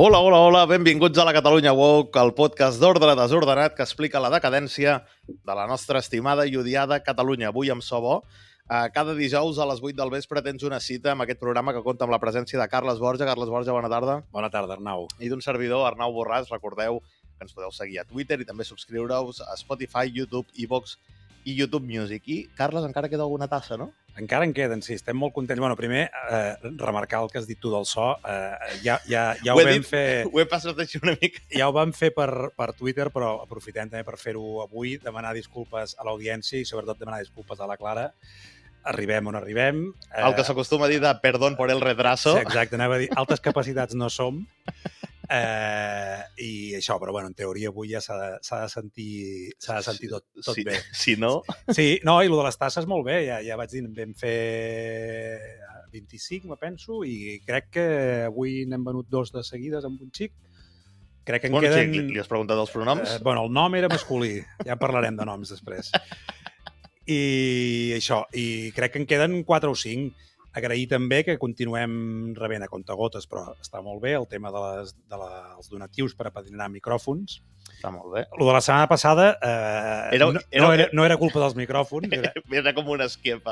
Hola, hola, hola, benvinguts a la Catalunya Woke, el podcast d'ordre desordenat que explica la decadència de la nostra estimada i odiada Catalunya. Avui amb so bo. Cada dijous a les 8 del vespre tens una cita amb aquest programa que compta amb la presència de Carles Borja. Carles Borja, bona tarda. Bona tarda, Arnau. I d'un servidor, Arnau Borràs. Recordeu que ens podeu seguir a Twitter i també subscriure-us a Spotify, YouTube, iVoox i YouTube Music. I, Carles, encara queda alguna tassa, no? Encara en queden, sí, estem molt contents. Bueno, primer, remarcar el que has dit tu del so. Ja ho vam fer... Ho he passat així una mica. Ja ho vam fer per Twitter, però aprofitem també per fer-ho avui, demanar disculpes a l'audiència i sobretot demanar disculpes a la Clara. Arribem on arribem. El que s'acostuma a dir de perdón por el retraso. Sí, exacte, anava a dir, altes capacitats no som. I això, però bueno, en teoria avui ja s'ha de sentir tot sí, bé. Si no... Sí, no, i el de les tasses molt bé, ja vaig dir, vam fer 25, me penso, i crec que avui n'hem venut 2 de seguides amb un xic. Crec que en queden... Sí, li has preguntat els pronoms? Bueno, el nom era masculí, ja parlarem de noms després. I això, i crec que en queden 4 o 5. Agrair també que continuem rebent a comptagotes, però està molt bé, el tema dels donatius per apadrinar micròfons. Està molt bé. El de la setmana passada no era culpa dels micròfons. Era com un esquema.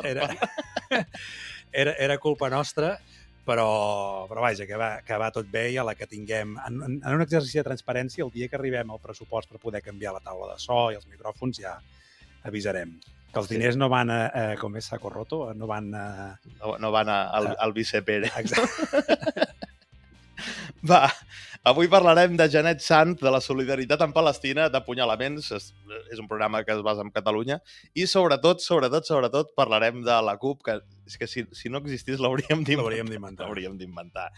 Era culpa nostra, però vaja, que va tot bé i a la que tinguem... En un exercici de transparència, el dia que arribem al pressupost per poder canviar la taula de so i els micròfons, ja avisarem. Que els diners no van a com és Saco Roto, no van a... No van al Vicepere. Exacte. Va, avui parlarem de Janet Sant, de la solidaritat en Palestina, d'apunyalaments, és un programa que es basa en Catalunya, i sobretot, parlarem de la CUP, que és que si no existís l'hauríem d'inventar.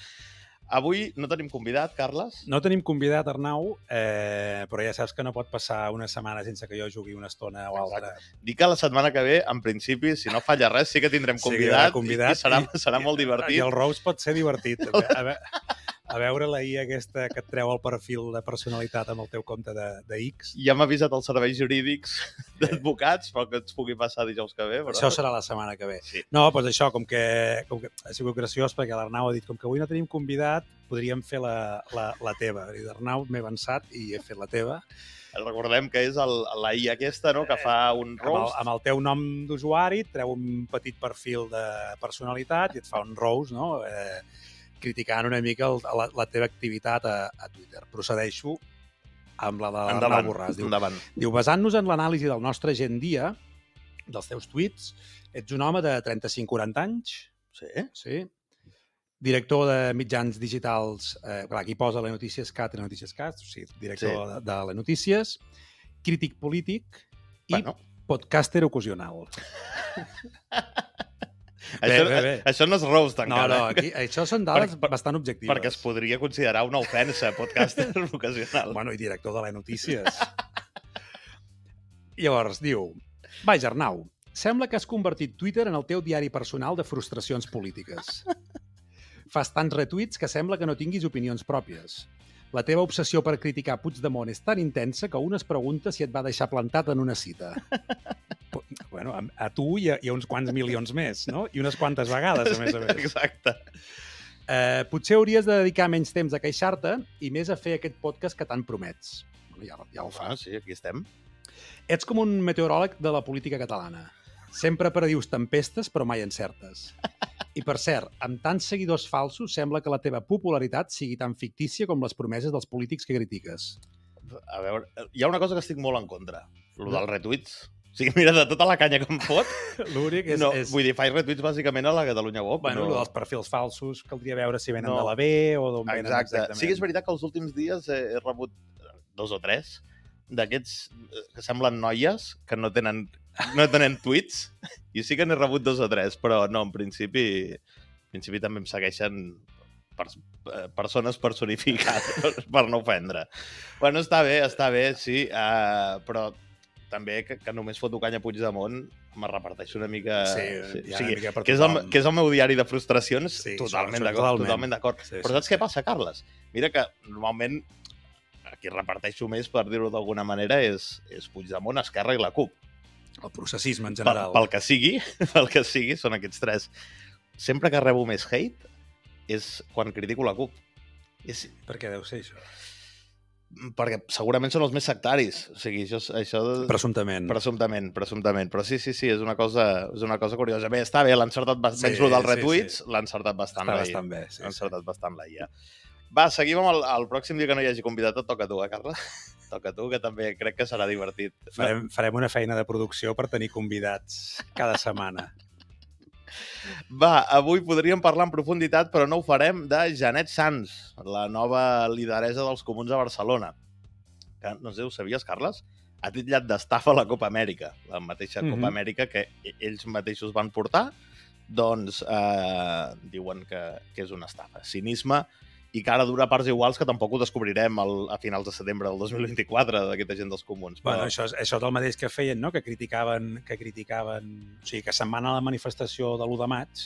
Avui no tenim convidat, Carles? No tenim convidat, Arnau, però ja saps que no pot passar una setmana sense que jo jugui una estona o altra. Dic que la setmana que ve, en principi, si no falla res, sí que tindrem convidat i serà molt divertit. I el Rose pot ser divertit. A veure la IA aquesta que et treu el perfil de personalitat amb el teu compte de X. Ja m'ha avisat els serveis jurídics d'advocats pel que ens pugui passar dijous que ve. Però... Això serà la setmana que ve. Sí. No, doncs això, com que ha sigut graciós perquè l'Arnau ha dit com que avui no tenim convidat, podríem fer la teva. L'Arnau m'he avançat i he fet la teva. Recordem que és la IA aquesta, no?, que fa un roast. Amb el teu nom d'usuari, et treu un petit perfil de personalitat i et fa un roast, no?, criticant una mica la teva activitat a Twitter. Procedeixo amb la de l'Arnau Borràs. Diu, basant-nos en l'anàlisi del nostre gent dia, dels teus tuits, ets un home de 35-40 anys. Sí. Director de mitjans digitals, aquí posa la Notícies Cat, o sigui, director de les notícies, crític polític i podcaster ocasional. Això no és roast encara. No, aquí, això són dades bastant objectives. Perquè es podria considerar una ofensa, podcaster ocasional. Bueno, i director de les notícies. Llavors, diu, vaja, Arnau, sembla que has convertit Twitter en el teu diari personal de frustracions polítiques. Fas tants retuits que sembla que no tinguis opinions pròpies. La teva obsessió per criticar Puigdemont és tan intensa que un es pregunta si et va deixar plantat en una cita. Bueno, a tu i a uns quants milions més, no? I unes quantes vegades, a més. Exacte. Potser hauries de dedicar menys temps a queixar-te i més a fer aquest podcast que tant promets. Ja ho fa. Sí, aquí estem. Ets com un meteoròleg de la política catalana. Sempre predius tempestes, però mai encertes. I, per cert, amb tants seguidors falsos, sembla que la teva popularitat sigui tan fictícia com les promeses dels polítics que critiques. A veure, hi ha una cosa que estic molt en contra, el dels retuits. O sigui, mira, de tota la canya que em fot... L'únic és... No, vull dir, faig retuits bàsicament a la Catalunya Woke. Bueno, dels perfils falsos, caldria veure si venen de la B o d'on venen exactament. Sí que és veritat que els últims dies he rebut 2 o 3 d'aquests que semblen noies que no tenen tuits. Jo sí que n'he rebut 2 o 3, però no, en principi també em segueixen persones personificades per no ofendre. Bueno, està bé, sí, però també que només foto canya a Puigdemont me reparteixo una mica... Que és el meu diari de frustracions, totalment d'acord. Però saps què passa, Carles? Mira que normalment qui reparteixo més, per dir-ho d'alguna manera, és Puigdemont, Esquerra i la CUP. El processisme, en general. Pel que sigui, són aquests 3. Sempre que rebo més hate és quan critico la CUP. Per què deu ser això? Perquè segurament són els més sectaris. O sigui, això Presumptament. Presumptament. Però sí, és una cosa curiosa. Bé, està bé, l'ha encertat bastant. Menys dels retuits, l'ha encertat bastant. Està bastant bé, L'ha encertat bastant la IA. Va, seguim amb el pròxim dia que no hi hagi convidat. Et toca a tu, Carla? Toca a tu, que també crec que serà divertit. Farem una feina de producció per tenir convidats cada setmana. Va, avui podríem parlar en profunditat, però no ho farem, de Jeanette Sanz, la nova lideresa dels Comuns a Barcelona. Que, no sé, ho sabies, Carles? Ha titllat d'estafa la Copa Amèrica, la mateixa Copa Amèrica que ells mateixos van portar, doncs diuen que és una estafa. Cinisme i que ara dura parts iguals que tampoc ho descobrirem a finals de setembre del 2024 d'aquesta gent dels Comuns. Bueno, això és el mateix que feien, no? Que criticaven... O sigui, que se'n van a la manifestació de l'1 de maig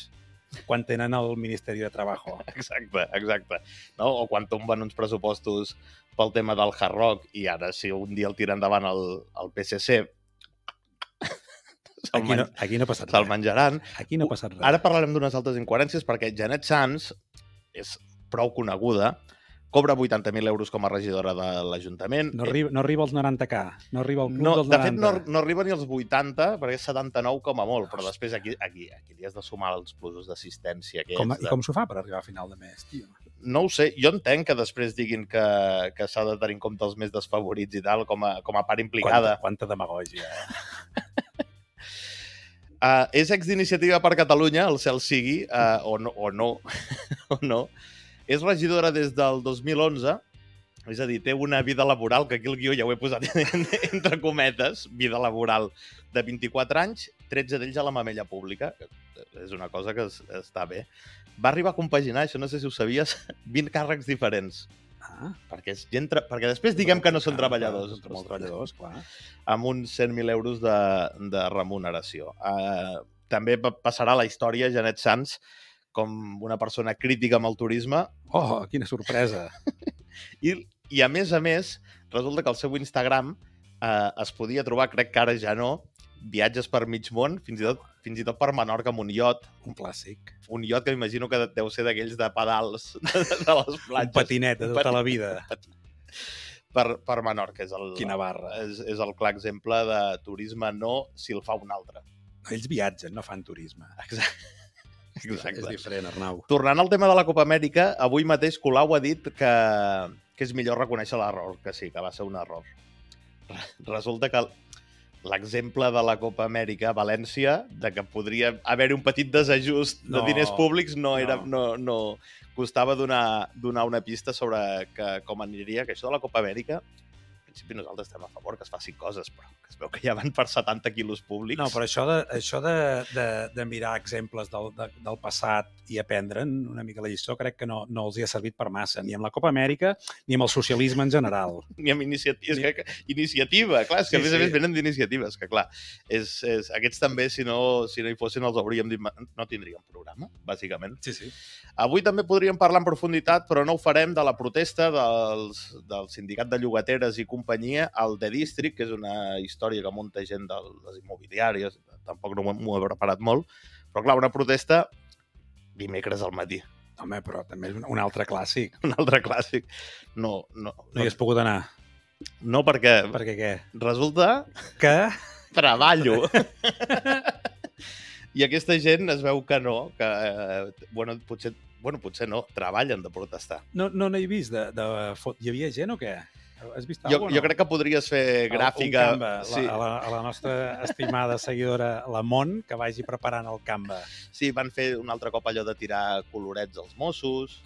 quan tenen el Ministeri de Trabajo. Exacte. No? O quan tomben uns pressupostos pel tema del Hard Rock i ara, si un dia el tira endavant el PSC, aquí no ha passat res. Se'l menjaran. Aquí no ha passat res. Ara parlarem d'unes altres incoherències perquè Jeanette Sanz és prou coneguda, cobra 80.000 euros com a regidora de l'Ajuntament. No arriba als 90K, no arriba al club dels 90. De fet, no arriba ni als 80, perquè és 79 com a molt, però després aquí li has de sumar els plusos d'assistència. I com s'ho fa per arribar a final de mes, tio? No ho sé, jo entenc que després diguin que s'ha de tenir en compte els més desfavorits i tal, com a part implicada. Quanta demagògia, És ex d'Iniciativa per Catalunya, el cel sigui, o no. És regidora des del 2011, és a dir, té una vida laboral, que aquí el guió ja ho he posat entre cometes, vida laboral de 24 anys, 13 d'ells a la mamella pública, és una cosa que està bé. Va arribar a compaginar, això no sé si ho sabies, 20 càrrecs diferents. Perquè després diguem que no són treballadors. Són molts treballadors, clar. Amb uns 100.000 euros de remuneració. També passarà a la història Jeanette Sanz com una persona crítica amb el turisme. Oh, quina sorpresa! I a més, resulta que al seu Instagram es podia trobar, crec que ara ja no, viatges per mig món, fins i tot per Menorca amb un iot. Un clàssic. Un iot que m'imagino que deu ser d'aquells de pedals de les platges. Un patinet de tota la vida. Per Menorca. Quina barra. És el clar exemple de turisme no si el fa un altre. Ells viatgen, no fan turisme. Exacte. És diferent, Arnau. Tornant al tema de la Copa Amèrica, avui mateix Colau ha dit que és millor reconèixer l'error, que sí, que va ser un error. Resulta que l'exemple de la Copa Amèrica a València, de que podria haver-hi un petit desajust de diners públics, no costava donar una pista sobre com aniria, que això de la Copa Amèrica, en principi nosaltres estem a favor que es facin coses, però que es veu que ja van per 70 quilos públics. No, però això de mirar exemples del passat i aprendre'n una mica la lliçó, crec que no els hi ha servit per massa, ni amb la Copa Amèrica ni amb el socialisme en general. Ni amb iniciativa, clar, és que a més venen d'iniciatives, que clar, aquests també, si no hi fossin, els hauríem dit, no tindríem programa, bàsicament. Sí. Avui també podríem parlar en profunditat, però no ho farem, de la protesta del sindicat de llogateres i companyia al The District, que és una història que munta gent de les immobiliàries, tampoc no m'ho he preparat molt, però clar, una protesta dimecres al matí. Home, però també és un altre clàssic. Un altre clàssic. No hi has pogut anar. No, perquè... Perquè què? Resulta que treballo. I aquesta gent es veu que no, que, potser no, treballen de protestar. No n'he vist Hi havia gent o què? Has vist alguna cosa? Jo crec que podries fer gràfica... Un Canva, sí. a la nostra estimada seguidora, la Mont, que vagi preparant el Canva. Sí, van fer un altre cop allò de tirar colorets als Mossos,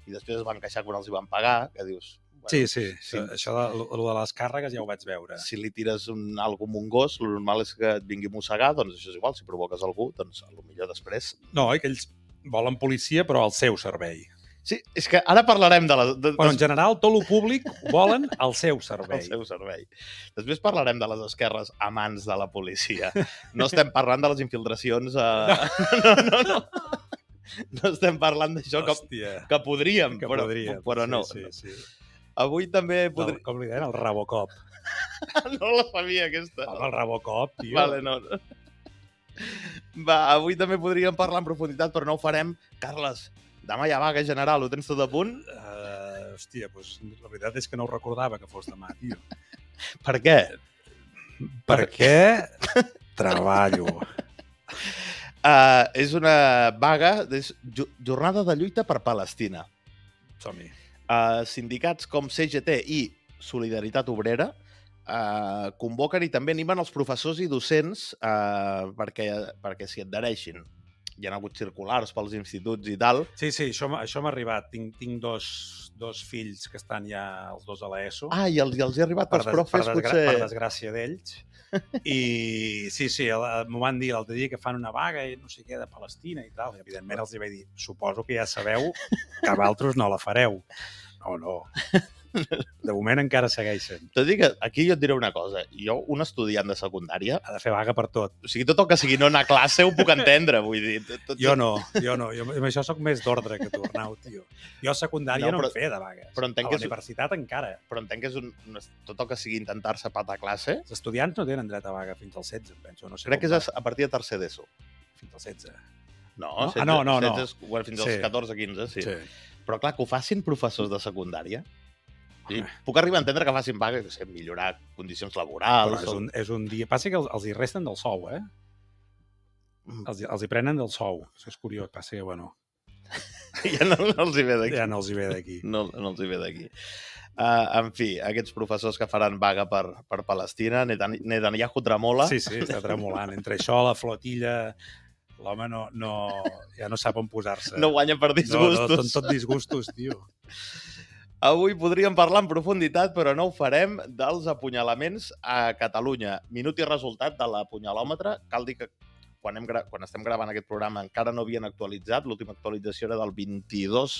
i després es van queixar quan els hi van pagar, que dius... Bueno, sí. Això de les càrregues ja ho vaig veure. Si li tires algú amb un gos, el normal és que et vingui a mossegar, doncs això és igual, si provoques algú, doncs potser després... No, que ells volen policia, però al seu servei. Sí, és que ara parlarem de Bueno, en general, tot el públic volen al seu servei. Al seu servei. Després parlarem de les esquerres amants de la policia. No estem parlant de les infiltracions... No. No estem parlant d'això que podríem, però no. Sí. Avui també... Com li deien? El Robocop. No la sabia, aquesta. El Robocop, tio. Vale, no. Va, avui també podríem parlar en profunditat, però no ho farem. Carles, demà hi ha vaga general, ho tens tot a punt? hòstia, doncs la veritat és que no ho recordava que fos demà, tio. Per què? Perquè treballo. És una vaga, és jornada de lluita per Palestina. Som-hi. Sindicats com CGT i Solidaritat Obrera convoquen i també animen els professors i docents perquè s'hi adhereixin. Hi ha hagut circulars pels instituts i tal. Sí, això m'ha arribat. Tinc dos fills que estan ja els dos a l'ESO. I els ha arribat als profes, potser... Per desgràcia d'ells. I sí, m'ho van dir l'altre dia que fan una vaga i no sé què de Palestina i tal. I, evidentment els hi vaig dir, suposo que ja sabeu que vosaltres no la fareu. No. De moment encara segueixen. Tot i que aquí jo et diré una cosa. Jo, un estudiant de secundària... Ha de fer vaga per tot. O sigui, tot el que sigui no anar a classe ho puc entendre, vull dir. Jo no. Jo amb això sóc més d'ordre que tu, Arnau, tio. Jo a secundària no em feia de vagues. Però entenc a la universitat encara. Però entenc que és tot el que sigui intentar-se patar a classe... Els estudiants no tenen dret a vaga fins als 16, em penso. No sé. Crec que és a partir de tercer d'ESO. Fins als 16. No, no? 16, no. 16, fins als 14-15, sí. Però clar, que ho facin professors de secundària... Sí, puc arribar a entendre que facin vaga, que sé, millorar condicions laborals... És un dia... Passa que els hi resten del sou, eh? Els hi prenen del sou. Això és curiós, passa que, bueno... Ja no els hi ve d'aquí. Ja no els hi ve d'aquí. No els hi ve d'aquí. En fi, aquests professors que faran vaga per Palestina, Netanyahu tremola... Sí, està tremolant. Entre això, la flotilla... L'home ja no sap on posar-se. No guanya per disgustos. No, són tot disgustos, tio. Avui podríem parlar en profunditat, però no ho farem, dels apunyalaments a Catalunya. Minut i resultat de l'apunyalòmetre. Cal dir que quan estem gravant aquest programa encara no havien actualitzat. L'última actualització era del 22.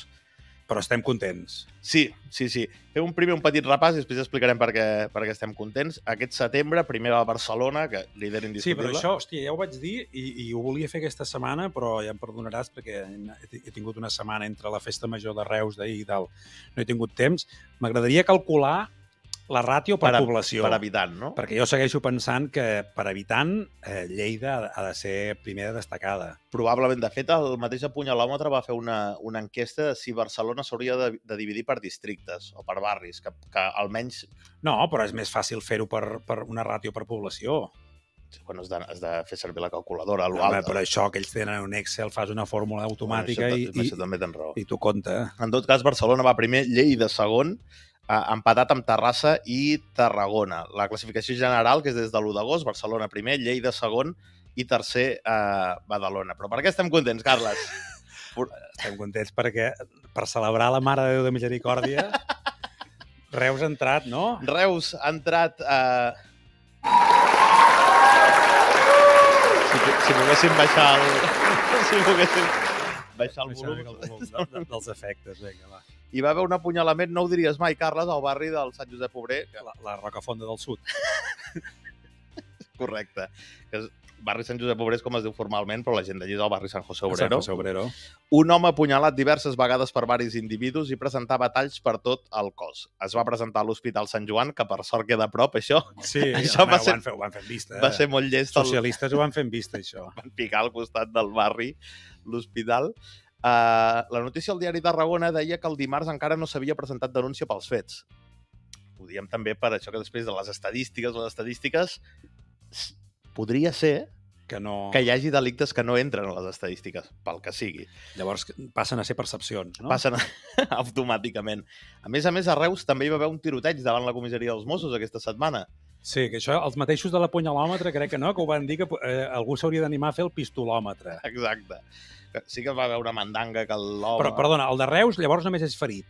Però estem contents. Sí. Fem un petit repàs i després explicarem per què estem contents. Aquest setembre, primer a Barcelona, que líder indiscutible. Sí, però això, hòstia, ja ho vaig dir i ho volia fer aquesta setmana, però ja em perdonaràs perquè he tingut una setmana entre la festa major de Reus d'ahir i tal. No he tingut temps. M'agradaria calcular la ràtio per població. Per habitant, no? Perquè jo segueixo pensant que per habitant Lleida ha de ser primera destacada. Probablement. De fet, el mateix apunyalòmetre va fer una enquesta de si Barcelona s'hauria de dividir per districtes o per barris, que almenys... No, però és més fàcil fer-ho per una ràtio per població. Bueno, has de fer servir la calculadora. Per això que ells tenen un Excel, fas una fórmula automàtica això també tens raó. I tu compta. En tot cas, Barcelona va primer, Lleida segon, empatat amb Terrassa i Tarragona. La classificació general, que és des de l'1 d'agost, Barcelona primer, Lleida segon i tercer Badalona. Però per què estem contents, Carles? Estem contents perquè per celebrar la Mare de Déu de Misericòrdia Reus ha entrat, no? Reus ha entrat... Si poguéssim baixar el volum dels efectes, vinga, va. Hi va haver un apunyalament, no ho diries mai, Carles, al barri del Sant Josep Obrer. La Rocafonda del Sud. Correcte. Barri Sant Josep Obrer és com es diu formalment, però la gent d'allí és el barri Sant José Obrero. Sant José Obrero. Un home apunyalat diverses vegades per varis individus i presentava talls per tot el cos. Es va presentar a l'Hospital Sant Joan, que per sort queda a prop, això. Sí, això ho van fer en vista. Va ser molt llest. Socialistes ho van fer en vista, això. Van picar al costat del barri l'hospital. La notícia al diari Tarragona deia que el dimarts encara no s'havia presentat denúncia pels fets. Ho diem també per això que després de les estadístiques podria ser que hi hagi delictes que no entren a les estadístiques, pel que sigui. Llavors passen a ser percepcions, no? Passen automàticament. A més, a Reus també hi va haver un tiroteig davant la comissaria dels Mossos aquesta setmana. Sí, que això, els mateixos de l'apunyalòmetre crec que no, que ho van dir que algú s'hauria d'animar a fer el pistolòmetre. Exacte. Sí que va haver una mandanga que l'home... Però, perdona, el de Reus llavors només és ferit.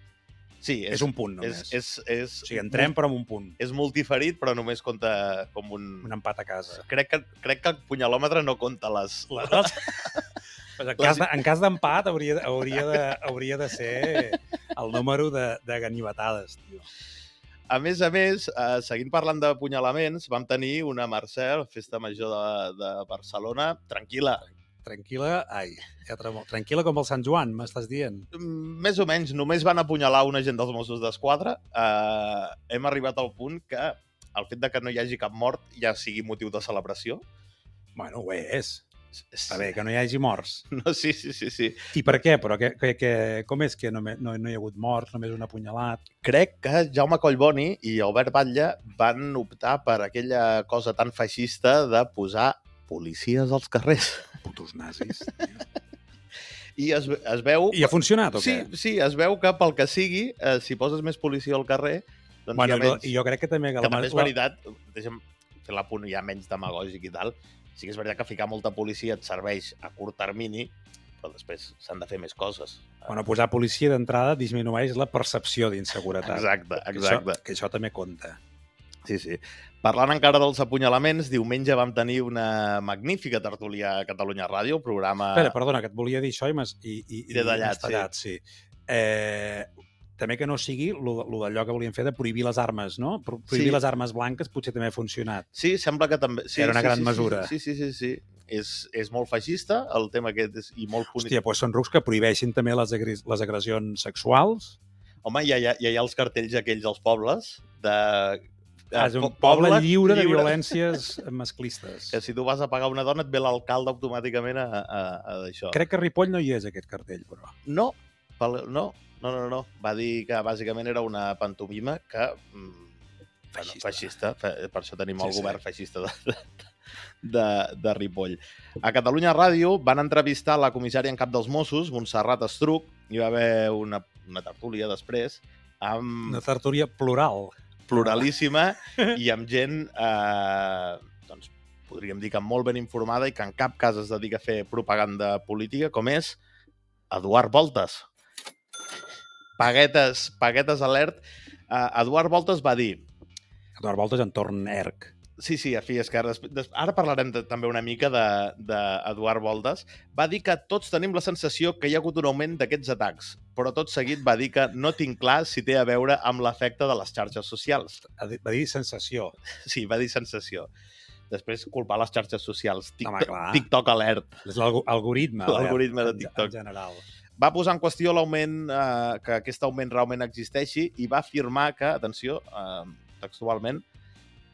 Sí, és un punt només. O sigui, entrem però amb un punt. És multiferit, però només compta com un... Un empat a casa. Crec que el punyalòmetre no compta les... En cas d'empat hauria de ser el número de ganivetades, tio. A més, seguint parlant de punyalaments, vam tenir una Mercè, la festa major de Barcelona, tranquil·la. Tranquil·la, tranquil·la com el Sant Joan, m'estàs dient? Més o menys, només van apunyalar un agent dels Mossos d'Esquadra. Hem arribat al punt que el fet de que no hi hagi cap mort ja sigui motiu de celebració. Bueno, ho és. Està bé, que no hi hagi morts. No, sí. I per què? Però com és que no hi ha hagut morts, només un apunyalat? Crec que Jaume Collboni i Albert Batlle van optar per aquella cosa tan feixista de posar policies als carrers. Putos nazis. I es veu... I ha funcionat o què? Sí, es veu que pel que sigui, si poses més policia al carrer, doncs bueno, hi ha menys... I jo crec que també... Que també és veritat, deixa'm fer l'apunt ja menys demagògic i tal, sí que és veritat que ficar molta policia et serveix a curt termini, però després s'han de fer més coses. Bueno, posar policia d'entrada disminueix la percepció d'inseguretat. Exacte. Que això també compta. Sí. Parlant encara dels apunyalaments, diumenge vam tenir una magnífica tertúlia a Catalunya Ràdio, programa... Espera, perdona, que et volia dir això i m'has tallat, sí. També que no sigui lo d'allò que volien fer de prohibir les armes, no? Prohibir les armes blanques potser també ha funcionat. Sí, sembla que també... Era una gran mesura. Sí. És molt feixista, el tema aquest, i molt punitiu. Hòstia, doncs són rucs que prohibeixin també les agressions sexuals. Home, hi ha els cartells aquells als pobles de... És un poble lliure de violències masclistes. Que si tu vas a pagar una dona et ve l'alcalde automàticament a d'això. Crec que a Ripoll no hi és aquest cartell, però. No. Va dir que bàsicament era una pantomima que... Feixista. Per això tenim el govern feixista de Ripoll. A Catalunya Ràdio van entrevistar la comissària en cap dels Mossos, Montserrat Estruc, hi va haver una tertúlia després amb... Una tertúlia plural. Pluralíssima i amb gent, doncs, podríem dir que molt ben informada i que en cap cas es dedica a fer propaganda política, com és Eduard Voltes. Paguetes alert. Eduard Voltes va dir... Eduard Voltes entorn ERC. Sí, a fi esquerra. Ara parlarem també una mica d'Eduard Voltes. Va dir que tots tenim la sensació que hi ha hagut un augment d'aquests atacs, però tot seguit va dir que no tinc clar si té a veure amb l'efecte de les xarxes socials. Va dir sensació. Sí, va dir sensació. Després culpar les xarxes socials. TikTok alert. És l'algoritme. L'algoritme de TikTok. En general. Va posar en qüestió l'augment, que aquest augment realment existeixi i va afirmar que, atenció, textualment,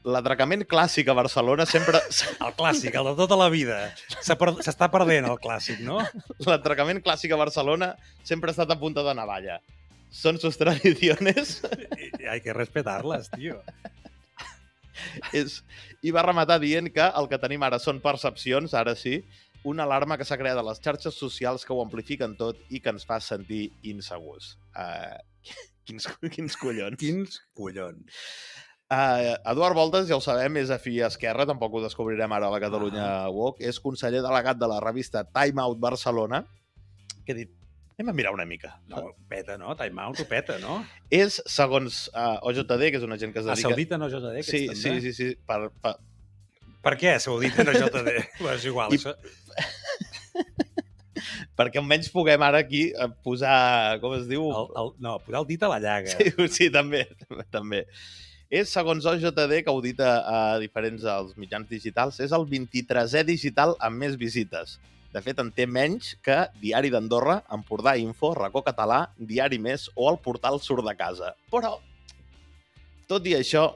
l'atracament clàssic a Barcelona sempre... El clàssic, el de tota la vida. S'està perdent el clàssic, no? L'atracament clàssic a Barcelona sempre ha estat a punta de navalla. Són sus tradiciones. Hay que respetarlas, tío. I va rematar dient que el que tenim ara són percepcions, ara sí, una alarma que s'ha creat a les xarxes socials que ho amplifiquen tot i que ens fa sentir insegurs. Quins collons. Quins collons. Eduard Voltes, ja ho sabem, és afí a Esquerra, tampoc ho descobrirem ara a la Catalunya Woke, és conseller delegat de la revista Time Out Barcelona, que he dit, anem a mirar una mica. No, peta, no? Time Out ho peta, no? És, segons OJD, que és una gent que es dedica... Saudita no OJD, sí, també? Sí. Per què Saudita no OJD? És igual, això... Perquè almenys puguem ara aquí posar, com es diu? Posar el dit a la llaga. Sí, també. És, segons OJD, que audita a diferents als mitjans digitals, és el 23è digital amb més visites. De fet, en té menys que Diari d'Andorra, Empordà Info, Racó Català, Diari Més o el portal Surt de Casa. Però, tot i això,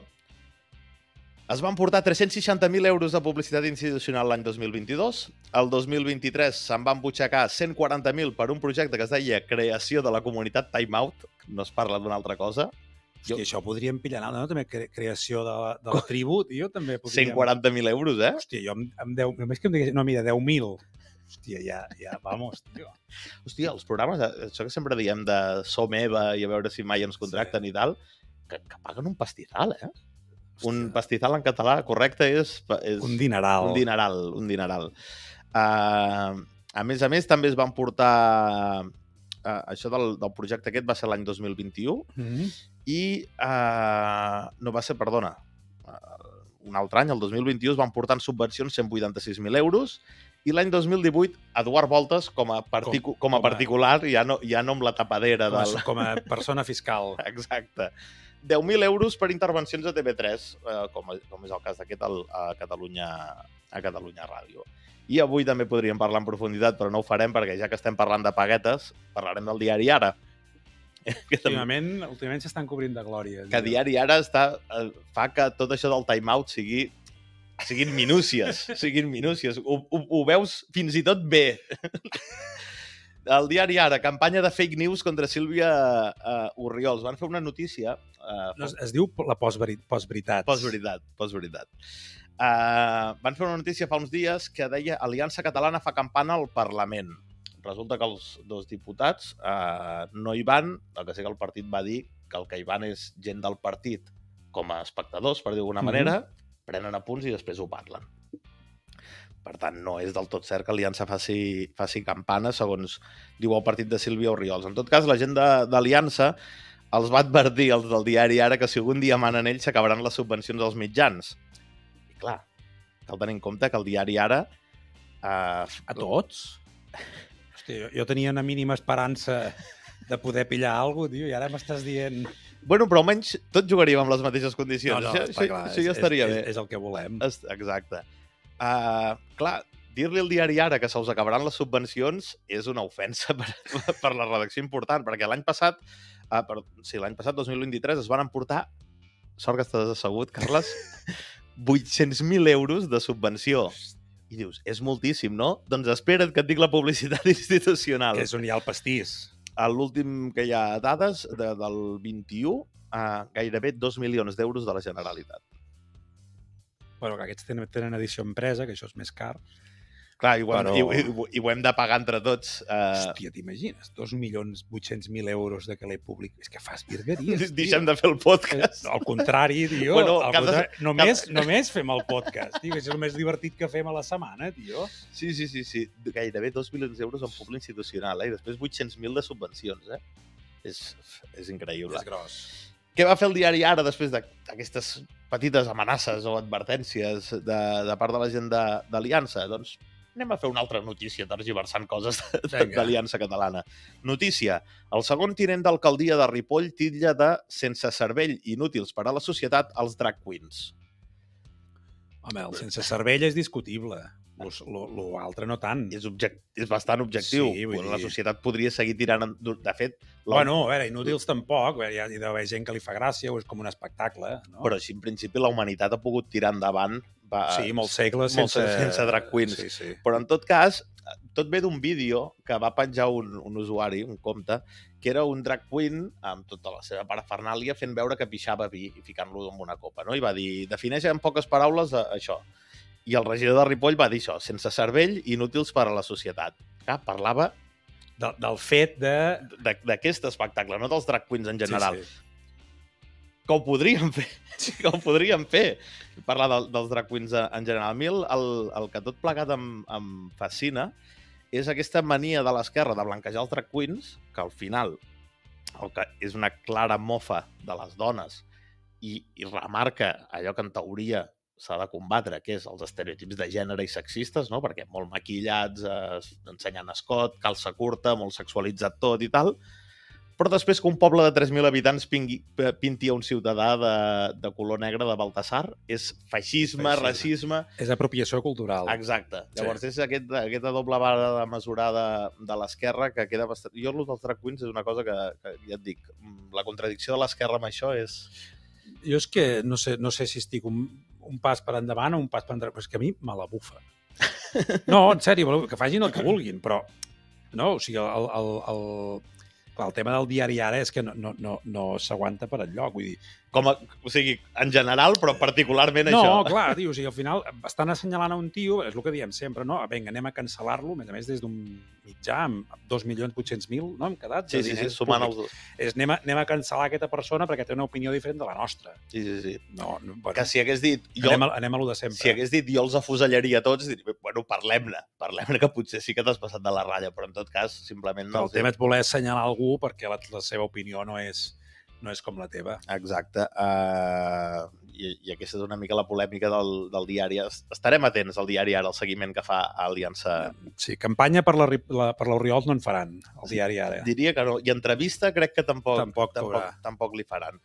es van portar 360.000 euros de publicitat institucional l'any 2022. El 2023 se'n van butxacar 140.000 per un projecte que es deia Creació de la Comunitat Time Out. No es parla d'una altra cosa. Hòstia, això podríem pillar, no? També creació de la tribu, tio, també podríem... 140.000 euros, eh? Hòstia, jo amb 10... Només que em digués... No, mira, 10.000. Hòstia, ja, vamos, tio. Hòstia, els programes, això que sempre diem de som Eva i a veure si mai ens contracten i tal, que paguen un pastizal, eh? Hòstia. Un pastizal en català correcte és... Un dineral. Un dineral. A més, també es van portar... això del projecte aquest va ser l'any 2021 i no va ser, perdona, un altre any, el 2021, es van portar en subvencions 186.000 euros i l'any 2018 Eduard Voltes com a particular, ja no amb la tapadera com a persona fiscal. Exacte. 10.000 euros per intervencions a TV3, com és el cas d'aquest a Catalunya Ràdio. I avui també podríem parlar en profunditat, però no ho farem perquè ja que estem parlant de paguetes, parlarem del diari Ara. Últimament s'estan cobrint de glòria. Que diari Ara fa que tot això del time out sigui siguin minúcies. Ho veus fins i tot bé. El diari Ara, campanya de fake news contra Sílvia Orriols. Van fer una notícia... Es diu la postveritat. Postveritat. Van fer una notícia fa uns dies que deia Aliança Catalana fa campana al Parlament. Resulta que els dos diputats no hi van, el que sé que el partit va dir que el que hi van és gent del partit com a espectadors, per dir d'alguna manera, prenen apunts i després ho parlen. Per tant, no és del tot cert que Aliança faci campana, segons diu el partit de Sílvia Orriols. En tot cas, la gent d'Aliança els va advertir, els del diari Ara, que si algun dia manen ells s'acabaran les subvencions als mitjans. I clar, cal tenir en compte que el diari Ara... A tots? Hòstia, jo tenia una mínima esperança de poder pillar alguna cosa, tio, i ara m'estàs dient... Bueno, però almenys tots jugaríem amb les mateixes condicions. No, està clar. Això ja estaria bé. És el que volem. Exacte. Clar, dir-li al diari Ara que se'ls acabaran les subvencions és una ofensa per la redacció important, perquè l'any passat, 2023, es van emportar, sort que estàs assegut, Carles, 800.000 euros de subvenció. I dius, és moltíssim, no? Doncs espera't que et dic la publicitat institucional. Que és on hi ha el pastís. A l'últim que hi ha dades, del 21, gairebé 2 milions d'euros de la Generalitat. Bueno, que aquests tenen edició empresa, que això és més car. Clar, i ho hem de pagar entre tots. Hòstia, t'imagines? 2.800.000 euros de caler públic. És que fas virgueries, tio. Deixem de fer el podcast. Al contrari, tio. Bueno, Només fem el podcast, tio. És el més divertit que fem a la setmana, tio. Sí. Gairebé 2 milions d'euros en públic institucional, i després 800.000 de subvencions, És increïble. És gros. Què va fer el diari Ara després d'aquestes petites amenaces o advertències de part de la gent d'Aliança? Doncs anem a fer una altra notícia tergiversant coses d'Aliança Catalana. Notícia. El segon tinent d'alcaldia de Ripoll titlla de sense cervell inútils per a la societat els drag queens. Home, el sense cervell és discutible. L'altre no tant. És bastant objectiu. Sí, la societat podria seguir tirant... De fet... Bueno, a veure, inútils tampoc. Hi ha d'haver gent que li fa gràcia o és com un espectacle, no? Però així, en principi, la humanitat ha pogut tirar endavant... Sí, molts segles sense drag queens. Sí. Però, en tot cas, tot ve d'un vídeo que va penjar un usuari, un compte, que era un drag queen amb tota la seva parafernàlia fent veure que pixava vi i ficant-lo en una copa, no? I va dir, defineix en poques paraules això. I el regidor de Ripoll va dir això, sense cervell, inútils per a la societat. Clar, parlava... Del fet d'aquest espectacle, no dels drag queens en general. Sí. Que ho podríem fer. Que ho podríem fer. Parlar dels drag queens en general. A mi el que tot plegat em fascina és aquesta mania de l'esquerra de blanquejar els drag queens, que al final el que és una clara mofa de les dones i remarca allò que en teoria s'ha de combatre, que és els estereotips de gènere i sexistes, no? Perquè molt maquillats, ensenyant escot, calça curta, molt sexualitzat tot i tal, però després que un poble de 3.000 habitants pinti a un ciutadà de color negre de Baltasar, és feixisme, racisme... És apropiació cultural. Exacte. Llavors és aquesta doble vara de mesurar de l'esquerra que queda bastant... Jo, els dels drag queens és una cosa que ja et dic, la contradicció de l'esquerra amb això és... Jo és que no sé si estic un pas per endavant o un pas per endavant, però és que a mi me la bufa. No, en sèrio, que facin el que vulguin, però... No, o sigui, el tema del diari Ara és que no s'aguanta per enlloc, vull dir... O sigui, en general, però particularment això. No, clar, tio, o sigui, al final estan assenyalant a un tio, és el que diem sempre, no? Vinga, anem a cancel·lar-lo, a més des d'un mitjà amb 2.800.000, no? Hem quedat? Sí, sumant els dos. Anem a cancel·lar aquesta persona perquè té una opinió diferent de la nostra. Sí. No, bueno, que si hagués dit... Anem a lo de sempre. Si hagués dit jo els afusellaria a tots, diria, bueno, parlem-ne, que potser sí que t'has passat de la ratlla, però en tot cas, simplement... Però el tema és voler assenyalar algú perquè la seva opinió no és com la teva. Exacte. I aquesta és una mica la polèmica del diari. Estarem atents al diari Ara, al seguiment que fa Aliança. Sí, campanya per l'Oriols no en faran, al diari Ara. Diria que no. I entrevista crec que tampoc li faran.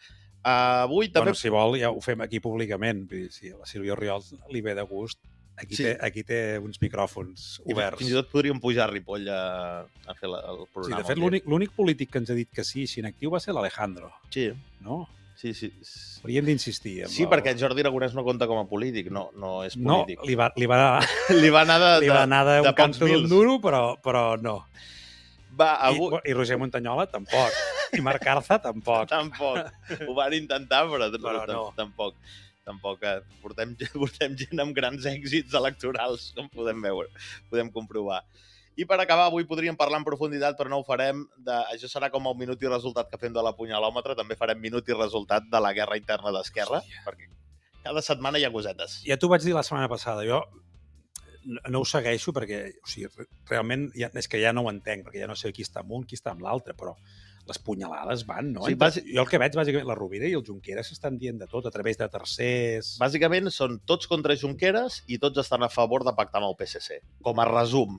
Avui també... Bueno, si vol, ja ho fem aquí públicament. Si a la Sílvia Oriols li ve de gust, aquí té uns micròfons oberts. Fins i tot podríem pujar a Ripoll a fer el programa. Sí, de fet, l'únic polític que ens ha dit que sí, així en actiu, va ser l'Alejandro. Sí. No? Sí, sí. Hauríem d'insistir. Sí, perquè Jordi Aragonès no compta com a polític, no és polític. No, li va li va anar de un canto d'un duro, però no. I Roger Montanyola tampoc. I Marc Arza tampoc. Tampoc. Ho van intentar, però no. Tampoc. Portem gent amb grans èxits electorals, com podem veure, podem comprovar. I per acabar, avui podríem parlar en profunditat, però no ho farem. Això serà com el minut i resultat que fem de l'apunyalòmetre. També farem minut i resultat de la guerra interna d'Esquerra, perquè cada setmana hi ha cosetes. Ja t'ho vaig dir la setmana passada. Jo no ho segueixo perquè, realment és que ja no ho entenc, perquè ja no sé qui està amb un, qui està amb l'altre, però les punyalades van, no? Sí, jo el que veig, bàsicament, la Rovira i el Junqueras s'estan dient de tot, a través de tercers... Bàsicament són tots contra Junqueras i tots estan a favor de pactar amb el PSC. Com a resum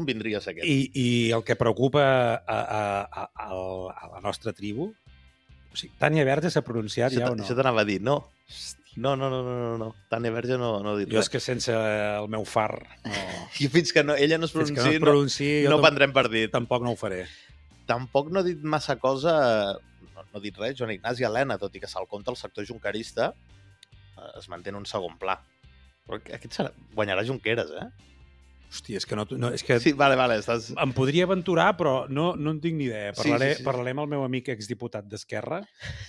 vindria a ser aquest. I el que preocupa a la nostra tribu... O sigui, Tània Verge s'ha pronunciat ja o no? Això t'anava a dir, no. No. Tània Verge no ha dit res. Jo és que sense el meu far... No. I fins que ella no es pronunciï, no prendrem partit. Tampoc no ho faré. Tampoc no ha dit massa cosa, no ha dit res, Joan Ignasi Elena, tot i que se'l compta el sector junquerista, es manté en un segon pla. Però aquest guanyarà Junqueras, eh? Hòstia, és que no... És que sí, vale, estàs... Em podria aventurar, però no en tinc ni idea. Parlaré amb el meu amic exdiputat d'Esquerra,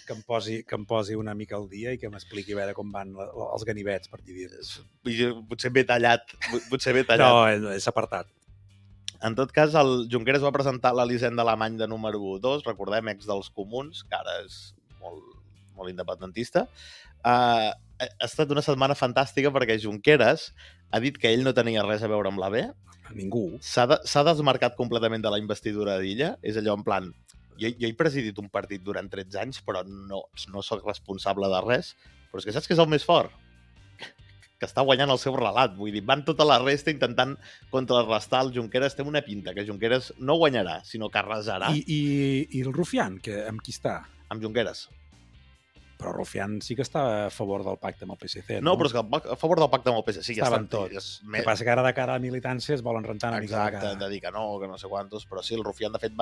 que em posi una mica al dia i que m'expliqui a veure com van els ganivets partidistes. Potser ben tallat. No, és apartat. En tot cas, el Junqueras va presentar l'Elisenda Alemany de número 2, recordem, ex dels Comuns, que ara és molt independentista. Ha estat una setmana fantàstica perquè Junqueras ha dit que ell no tenia res a veure amb la B. Ningú. S'ha desmarcat completament de la investidura d'Illa. És allò en plan, jo he presidit un partit durant 13 anys, però no soc responsable de res. Però és que saps què és el més fort? Que està guanyant el seu relat. Vull dir, van tota la resta intentant contrarrestar el Junqueras. Té una pinta que Junqueras no guanyarà, sinó que arrasarà. I el Rufián, amb qui està? Amb Junqueras. Però Rufián sí que està a favor del pacte amb el PSC, no? No, però és que a favor del pacte amb el PSC sí que estaven tots. El que passa que ara de cara a la militància es volen rentar una mica de cara. Exacte, de dir que no sé quantos, però sí, el Rufián, de fet,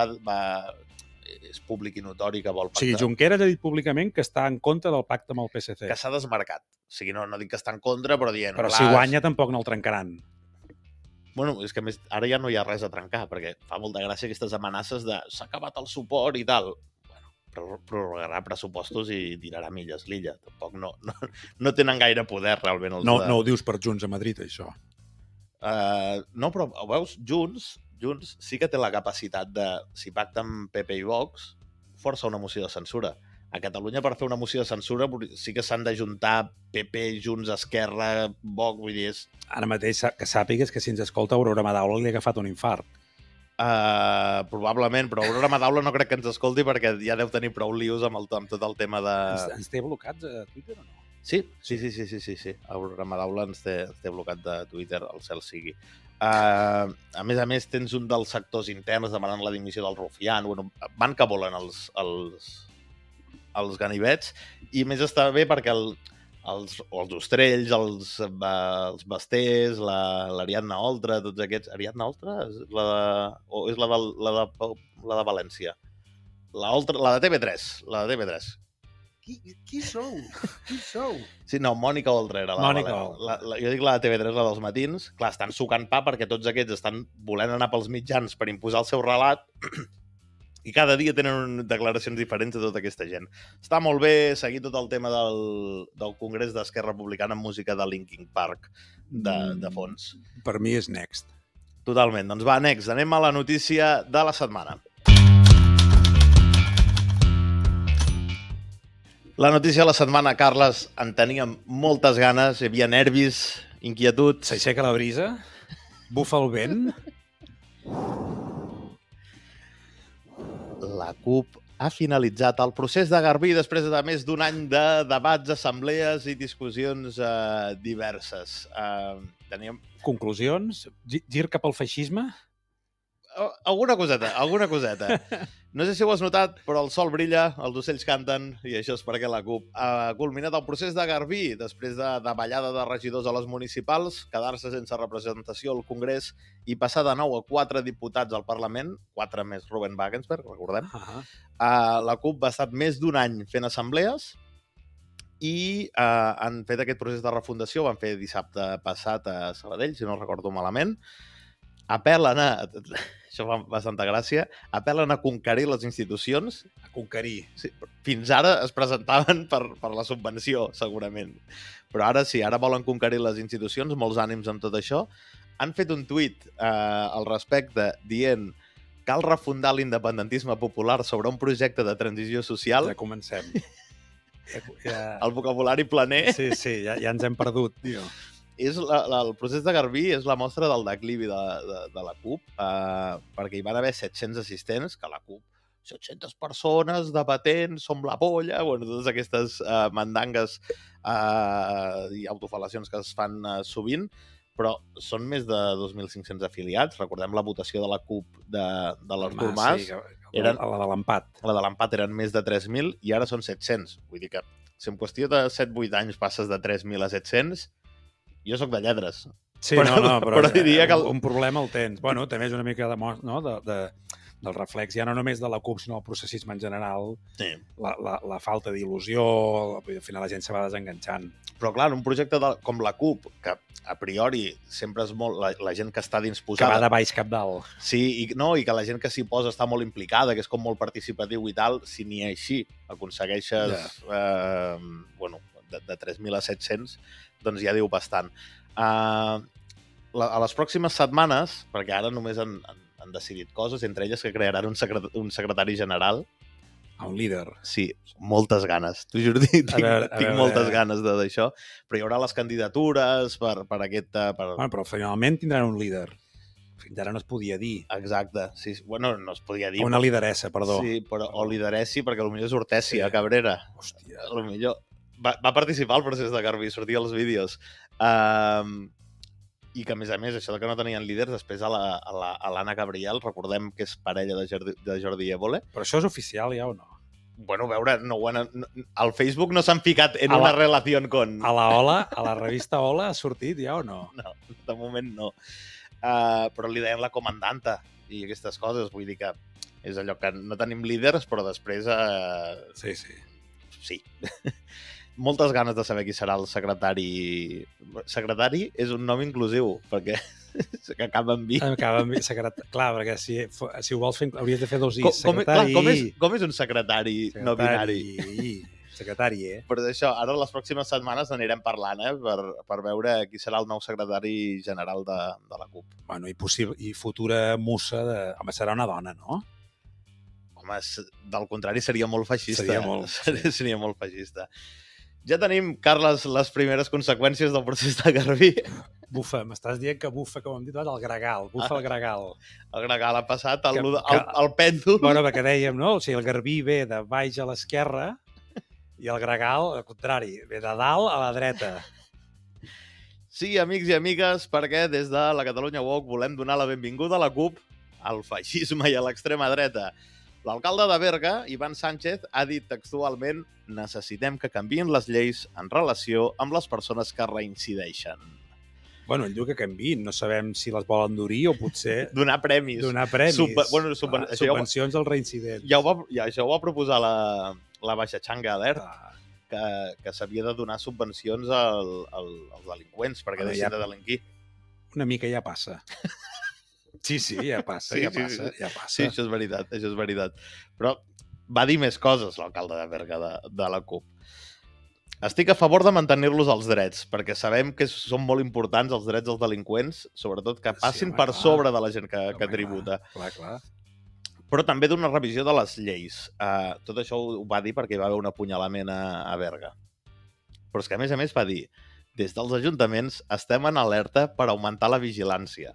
és públic i notori que vol pactar. O sigui, Junqueras ha dit públicament que està en contra del pacte amb el PSC. Que s'ha desmarcat. O sigui, no dic que està en contra, però dient... Però si guanya tampoc no el trencaran. Bueno, és que més, ara ja no hi ha res a trencar, perquè fa molta gràcia aquestes amenaces de s'ha acabat el suport i tal. Prorrogarà pressupostos i tirarà milles l'Illa. Tampoc no tenen gaire poder, realment. No ho dius per Junts a Madrid, això. No, però, veus, Junts sí que té la capacitat de, si pacta amb PP i Vox, força una moció de censura. A Catalunya, per fer una moció de censura, sí que s'han d'ajuntar PP, Junts, Esquerra, Vox, vull dir... Ara mateix, que sàpigues que si ens escolta Aurora Madaula li ha agafat un infart. Probablement, però Aurora Madaula no crec que ens escolti perquè ja deu tenir prou lius amb tot el tema de... Ens té blocats a Twitter o no? Sí. Aurora Madaula ens té blocat de Twitter, el cel sigui. A més, tens un dels sectors interns demanant la dimissió del Rufián. Bueno, van que volen els ganivets, i més està bé perquè els Ostrells, els Bastés, l'Ariadna Oltra, tots aquests... Ariadna Oltra? És la de València? La de TV3. La de TV3. Qui sou? Sí, no, Mònica Oltra era jo dic la de TV3, la dels matins. Clar, estan sucant pa perquè tots aquests estan volent anar pels mitjans per imposar el seu relat i cada dia tenen declaracions diferents de tota aquesta gent. Està molt bé seguir tot el tema del Congrés d'Esquerra Republicana amb música de Linkin Park de fons. Per mi és Next. Totalment. Doncs va, Next. Anem a la notícia de la setmana. La notícia de la setmana, Carles, en teníem moltes ganes, hi havia nervis, inquietuds. S'aixeca la brisa, bufa el vent. La CUP ha finalitzat el procés de Garbí després de més d'un any de debats, assemblees i discussions diverses. Teníem... Conclusions? Gir cap al feixisme? Alguna coseta, alguna coseta. No sé si ho has notat, però el sol brilla, els ocells canten, i això és perquè la CUP ha culminat el procés de Garbí després de davallada de regidors a les municipals, quedar-se sense representació al Congrés i passar de nou a 4 diputats al Parlament, 4 més Ruben Wagensberg, recordem. La CUP va estar més d'un any fent assemblees i han fet aquest procés de refundació, ho van fer dissabte passat a Sabadell, si no recordo malament. Apel·len a... Això fa bastanta gràcia. Apel·len a conquerir les institucions. A conquerir. Sí, fins ara es presentaven per la subvenció, segurament. Però ara sí, ara volen conquerir les institucions, molts ànims amb tot això. Han fet un tuit al respecte dient cal refundar l'independentisme popular sobre un projecte de transició social. Ja comencem. El vocabulari planer. Sí, ja ens hem perdut, tio. El procés de Garbí és la mostra del declivi de la CUP, perquè hi van haver 700 assistents, que la CUP, 700 persones debatent, som la polla, bueno, totes aquestes mandangues i autofalacions que es fan sovint, però són més de 2.500 afiliats. Recordem la votació de la CUP de l'Artur Mas. Sí, la de l'empat. La de l'empat eren més de 3.000 i ara són 700. Vull dir que si en qüestió de 7-8 anys passes de 3.000 a 700... Jo sóc de lletres. Sí, però diria que... Un problema el tens. Bueno, també és una mica del reflex, ja no només de la CUP, sinó el processisme en general, sí. La falta d'il·lusió, al final la gent se va desenganxant. Però clar, un projecte com la CUP, que a priori sempre és molt... La gent que està dins posada... Que va de baix cap dalt. Sí, i que la gent que s'hi posa està molt implicada, que és com molt participatiu i tal, si ni així aconsegueixes de 3.000 a 700, doncs ja diu bastant. A les pròximes setmanes, perquè ara només han decidit coses, entre elles que crearan un secretari general. Un líder. Sí, moltes ganes. T'ho juro, tinc moltes ganes d'això. Però hi haurà les candidatures per aquest... Bueno, però finalment tindran un líder. Fins ara no es podia dir. Exacte. Sí, bueno, no es podia dir. Una lideressa, perdó. Sí, però o lideressi, perquè potser és Hortèsia Cabrera. Hòstia. Potser va participar al procés de Garbí, sortia als vídeos. I que, a més, això de que no tenien líders, després a l'Anna Gabriel, recordem que és parella de Jordi Évole. Però això és oficial ja o no? Bueno, a veure, al Facebook no s'han ficat en una relació con... A la revista Hola ha sortit ja o no? No, de moment no. Però li deien la comandanta i aquestes coses, vull dir que és allò que no tenim líders, però després... Sí. Moltes ganes de saber qui serà el secretari. Secretari és un nom inclusiu, perquè acaba amb I. Clar, perquè si ho vols fer, hauries de fer dos Is. Secretari... Com és un secretari no binari? Secretari, Però d'això, ara les pròximes setmanes anirem parlant, per veure qui serà el nou secretari general de la CUP. Bueno, i futura mussa de... Home, serà una dona, no? Home, del contrari, seria molt feixista. Seria molt feixista. Ja tenim, Carles, les primeres conseqüències del procés de Garbí. Bufa, m'estàs dient que bufa, com hem dit, el gregal. Bufa el gregal. El gregal ha passat al pèndol. Bueno, perquè dèiem, no? O sigui, el Garbí ve de baix a l'esquerra i el gregal, al contrari, ve de dalt a la dreta. Sí, amics i amigues, perquè des de la Catalunya Woke volem donar la benvinguda a la CUP, al feixisme i a l'extrema dreta. L'alcalde de Berga, Ivan Sánchez, ha dit textualment necessitem que canviïn les lleis en relació amb les persones que reincideixen. Bueno, ell diu que canviïn. No sabem si les volen endurir o potser... Donar premis. Subvencions als reincidents. Això ho va proposar la Baixa Xanga Alert, que s'havia de donar subvencions als delinqüents perquè deixin de delinquir. Una mica ja passa. Sí, ja passa. Sí, això és veritat. Però va dir més coses l'alcalde de Berga de la CUP. Estic a favor de mantenir-los els drets, perquè sabem que són molt importants els drets dels delinqüents, sobretot que passin per sobre de la gent que tributa. Clar. Però també d'una revisió de les lleis. Tot això ho va dir perquè hi va haver un apunyalament a Berga. Però és que, a més, va dir des dels ajuntaments estem en alerta per augmentar la vigilància.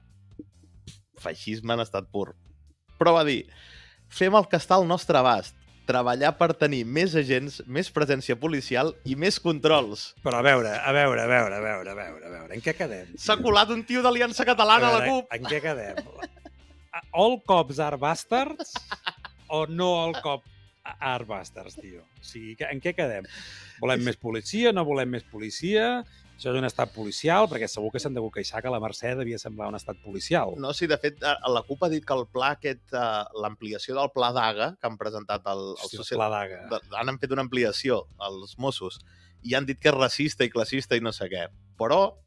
Feixisme en estat pur. Però va dir, fem el que està al nostre abast, treballar per tenir més agents, més presència policial i més controls. Però a veure, en què quedem? S'ha colat un tio d'Aliança Catalana a la CUP. En què quedem? all cops are bastards o no all cops are bastards, tio? O sigui, en què quedem? Volem més policia, no volem més policia? Això és un estat policial, perquè segur que s'han de queixar que la Mercè devia semblar un estat policial. No, sí, de fet, la CUP ha dit que el pla aquest, l'ampliació del pla d'Aga, que han presentat el Pla d'Aga. han fet una ampliació als Mossos i han dit que és racista i classista i no sé què. Però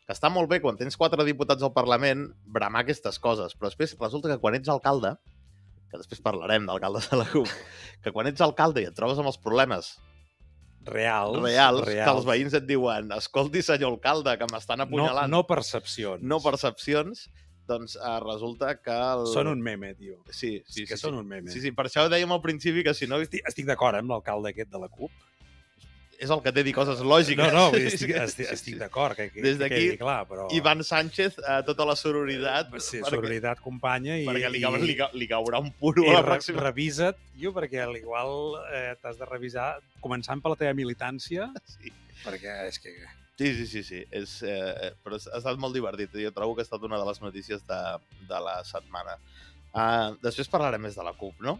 que està molt bé, quan tens 4 diputats al Parlament, bramar aquestes coses. Però després resulta que quan ets alcalde, que després parlarem d'alcaldes de la CUP, que quan ets alcalde i et trobes amb els problemes reals, que els veïns et diuen escolti, senyor alcalde, que m'estan apunyalant. No percepcions. No percepcions, doncs resulta que... Són un meme, tio. Sí. Són un meme. Sí, per això dèiem al principi que si no... Estic d'acord amb l'alcalde aquest de la CUP. És el que té dir coses lògiques. No, estic d'acord, que quedi clar, però... Ivan Sánchez, tota la sororitat... Sí, sororitat companya i... Perquè li caurà un puro a la pròxima. Revisa't, perquè igual t'has de revisar, començant per la teva militància, perquè és que... Sí. Però ha estat molt divertit. Jo trobo que ha estat una de les notícies de la setmana. Després parlarem més de la CUP, no?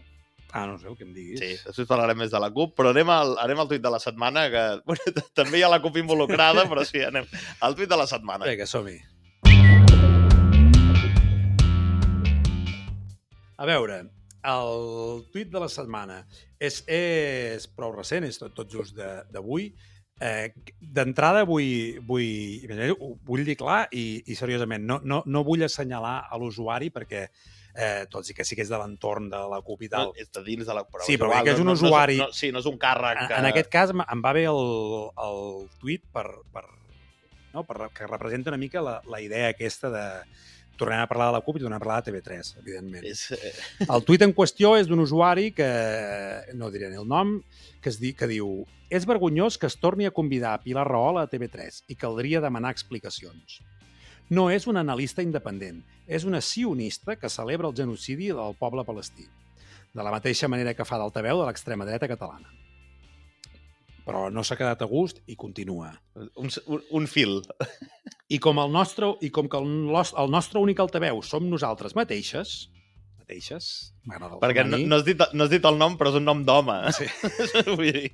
No sé, el que em diguis. Sí, després parlarem més de la CUP, però anem al tuit de la setmana, que bueno, també hi ha la CUP involucrada, però sí, anem al tuit de la setmana. Vinga, som-hi. A veure, el tuit de la setmana és prou recent, és tot just d'avui. D'entrada vull dir clar i seriosament, no vull assenyalar a l'usuari perquè tots i que sí que és de l'entorn de la CUP i tal. És de dins de la... Sí, però que és un usuari... Sí, no és un càrrec... En aquest cas em va bé el tuit que representa una mica la idea aquesta de... Tornem a parlar de la CUP i tornem a parlar de TV3, evidentment. El tuit en qüestió és d'un usuari que, no diré ni el nom, que diu: és vergonyós que es torni a convidar a Pilar Rahola a TV3 i caldria demanar explicacions. No és un analista independent, és una sionista que celebra el genocidi del poble palestí, de la mateixa manera que fa d'altaveu de l'extrema dreta catalana. Però no s'ha quedat a gust i continua. Un fil. I com que el nostre únic altaveu som nosaltres mateixes, m'agrada el perquè no has dit el nom, però és un nom d'home. Sí. Vull dir...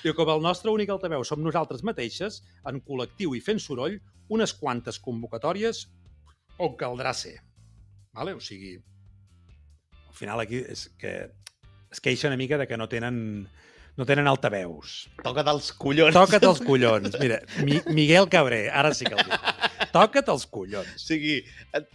Diu, com el nostre únic altaveu som nosaltres mateixes, en col·lectiu i fent soroll, unes quantes convocatòries on caldrà ser. Vale? O sigui, al final aquí és que es queixa una mica de que no tenen altaveus. Toca't els collons. Toca't els collons. Mira, Miguel Cabré, ara sí que el dic. Toca't els collons. O sigui,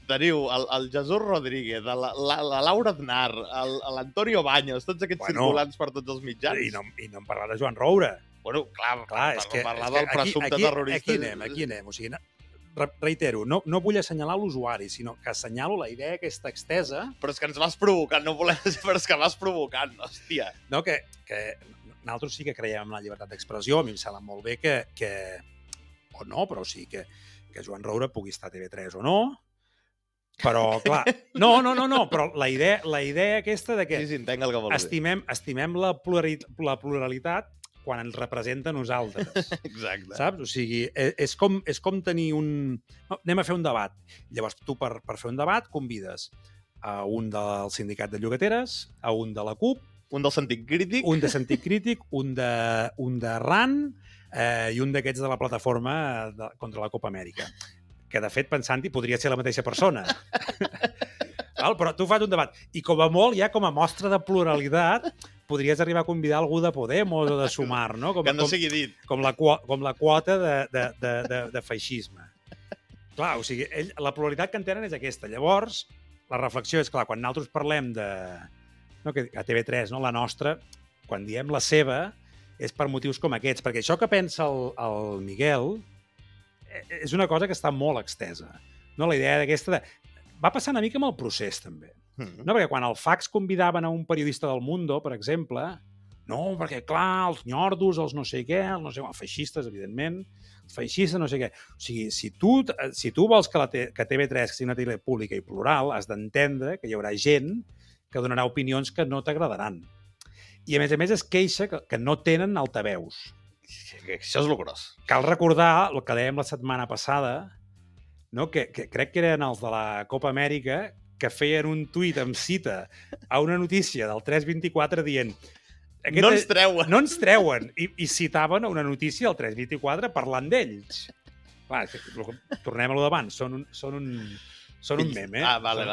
teniu el Jesús Rodríguez, la Laura Aznar, l'Antonio Baños, tots aquests circulants per tots els mitjans. I no hem parlat de Joan Roura. Bueno, clar, és que parlar del presumpte terrorista... Aquí anem. O sigui, reitero, no vull assenyalar l'usuari, sinó que assenyalo la idea aquesta extesa... Però és que ens vas provocant, no volem dir, però és que vas provocant, hòstia. No, que nosaltres sí que creiem en la llibertat d'expressió, a mi em sembla molt bé que o no, però sí que Joan Roura pugui estar a TV3 o no, però, clar, no, però la idea aquesta de que sí, entenc el que vols dir. Estimem la pluralitat quan ens representa a nosaltres. Exacte. Saps? O sigui, és com tenir un... No, anem a fer un debat. Llavors, tu per fer un debat convides a un del sindicat de llogateres, a un de la CUP, un del sentit crític, un de RAN i un d'aquests de la plataforma contra la Copa Amèrica. Que, de fet, pensant-hi, podria ser la mateixa persona. Però tu fas un debat. I com a molt, ja com a mostra de pluralitat, podries arribar a convidar algú de Podemos o de Sumar, no? Que no sigui dit. Com la quota de feixisme. Clar, o sigui, la pluralitat que en tenen és aquesta. Llavors, la reflexió és, clar, quan nosaltres parlem de... No, que a TV3, no, la nostra, quan diem la seva, és per motius com aquests, perquè això que pensa el Miguel és una cosa que està molt extesa. No? La idea d'aquesta de... Va passar una mica amb el procés, també. No? Perquè quan al fax convidaven a un periodista del Mundo, per exemple, no, perquè, clar, els nyordos, els no sé què, els feixistes, evidentment, els feixistes, no sé què. O sigui, si tu vols que TV3 sigui una tele pública i plural, has d'entendre que hi haurà gent que donarà opinions que no t'agradaran. I, a més, es queixa que no tenen altaveus. Això és el gros. Cal recordar el que dèiem la setmana passada, no? que crec que eren els de la Copa Amèrica, que feien un tuit amb cita a una notícia del 324 dient No ens treuen. No ens treuen. I citaven una notícia del 324 parlant d'ells. Clar, tornem a lo d'abans. Són un meme. Ah, vale.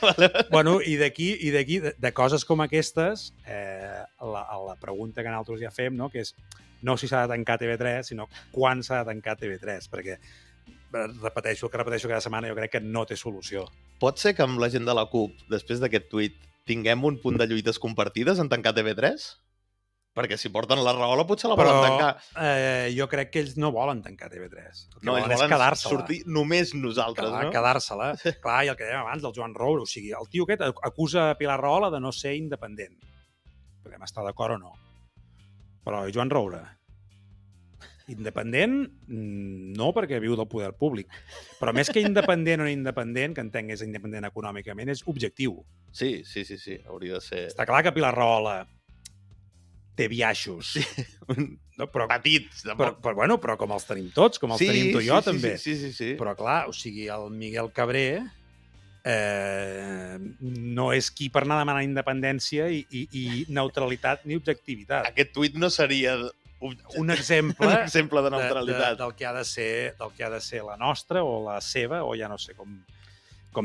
Vale. Bueno, i d'aquí, de coses com aquestes, la pregunta que nosaltres ja fem, no? Que és no si s'ha de tancar TV3, sinó quan s'ha de tancar TV3, perquè repeteixo cada setmana, jo crec que no té solució. Pot ser que amb la gent de la CUP, després d'aquest tuit, tinguem un punt de lluites compartides en tancar TV3? Perquè si porten la raola potser la volen tancar. Però jo crec que ells no volen tancar TV3. No, ells volen sortir només nosaltres, no? Quedar-se-la. Clar, i el que dèiem abans del Joan Roure, o sigui, el tio aquest acusa Pilar Rahola de no ser independent. Podem estar d'acord o no. Però Joan Roure, independent, no, perquè viu del poder públic. Però més que independent o no independent, que entenc és independent econòmicament, és objectiu. Sí, hauria de ser... Està clar que Pilar Rahola té biaixos. Sí. No, però, petits. Però com els tenim tots, com els tenim tu i jo, també. Sí. Però clar, o sigui, el Miguel Cabré no és qui per anar a demanar independència i neutralitat ni objectivitat. Aquest tuit no seria... un exemple de neutralitat del que ha de ser la nostra o la seva, o ja no sé com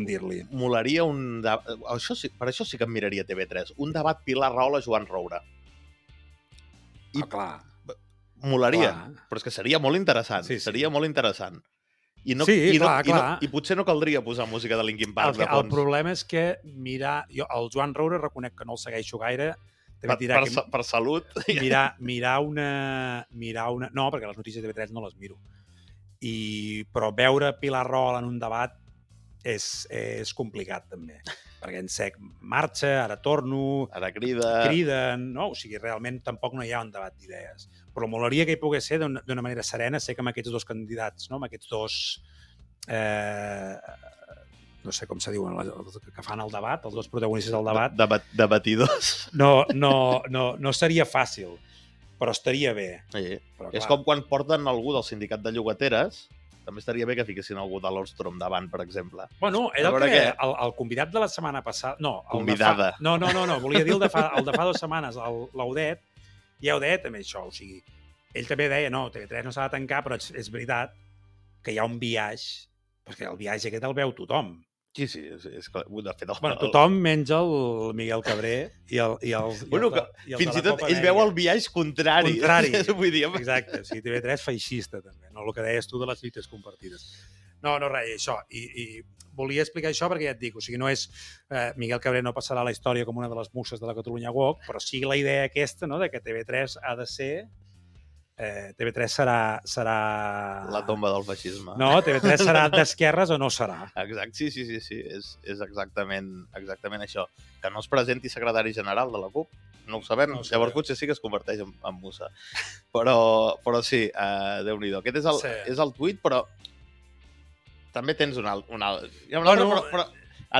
dir-li. Molaria un... Per això sí que em miraria TV3. Un debat Pilar Rahola-Joan Roure. Clar. Molaria, però és que seria molt interessant. Seria molt interessant. I potser no caldria posar música de Linkin Park de fons. El problema és que jo el Joan Roure reconec que no el segueixo gaire. Per salut. Mirar una... No, perquè les notícies de TV3 no les miro. Però veure Pilar Rahola en un debat és complicat, també. Perquè en sec marxa, ara torno... Ara criden, no? O sigui, realment tampoc no hi ha un debat d'idees. Però molaria que hi pogués ser d'una manera serena, sé que amb aquests dos candidats, no? Amb aquests dos... no sé com se diuen, que fan el debat, els dos protagonistes del debat. Debatidors. No seria fàcil, però estaria bé. Sí. És com quan porten algú del sindicat de llogateres, també estaria bé que fiquessin algú de l'Ostrom davant, per exemple. Bueno, era el convidat de la setmana passada... No, convidada. No, volia dir el de fa 2 setmanes, l'Audet, ja ho deia també això, o sigui, ell també deia, no, TV3 no s'ha de tancar, però és veritat que hi ha un biaix, perquè el biaix aquest el veu tothom. Sí, és clar. De fet, tothom menys el Miguel Cabré i el fins i tot ell veu el biaix contrari. Vull dir, exacte, o sigui, TV3 feixista, també, no? El que deies tu de les lluites compartides. No, res, això. I volia explicar això perquè ja et dic, o sigui, no és... Miguel Cabré no passarà a la història com una de les muses de la Catalunya Woke, però sí la idea aquesta, no?, de que TV3 ha de ser... TV3 serà... La tomba del feixisme. No, TV3 serà d'esquerres o no serà. Exacte, sí. És exactament això. Que no es presenti secretari general de la CUP, no ho sabem. Llavors potser sí que es converteix en musa. Però sí, Déu-n'hi-do. Aquest és el tuit, però també tens un alt. Però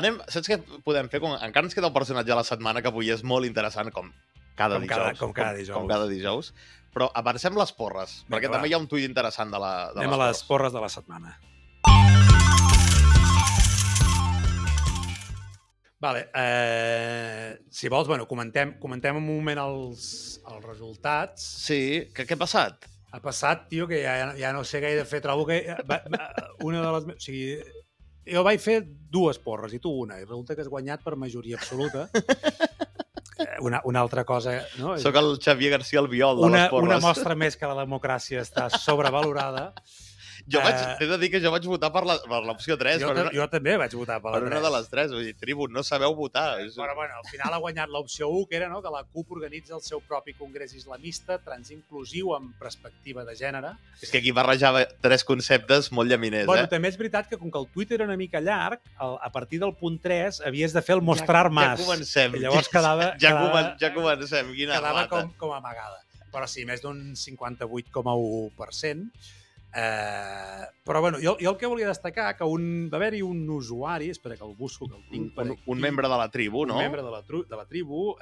anem... Saps què podem fer? Encara ens queda el personatge de la setmana, que avui és molt interessant, com cada dijous. Però avancem les porres, perquè també hi ha un tuit interessant de les porres. Anem a les porres de la setmana. Vale, si vols, comentem un moment els resultats. Sí, què ha passat? Ha passat, tio, que ja no sé gaire fer. Trobo que una de les... O sigui, jo vaig fer 2 porres i tu una, i resulta que has guanyat per majoria absoluta. Una altra cosa... No? Soc el Xavier García Albiol de les porres. Una mostra més que la democràcia està sobrevalorada. T'he de dir que jo vaig votar per l'opció 3. Jo també vaig votar per la 3. Per una de les 3. Vull dir, tribu, no sabeu votar. Però bueno, al final ha guanyat l'opció 1, que era que la CUP organitza el seu propi congrés islamista, transinclusiu amb perspectiva de gènere. És que aquí barrejava 3 conceptes molt llaminers, També és veritat que com que el tuit era una mica llarg, a partir del punt 3 havies de fer el mostrar más. Ja comencem. I llavors quedava... Ja comencem. Quina quedava com amagada. Però sí, més d'un 58,1%. Però bueno, jo el que volia destacar que va haver-hi un usuari, espera que el busco, que el tinc per aquí. Un membre de la tribu, no? Un membre de la tribu.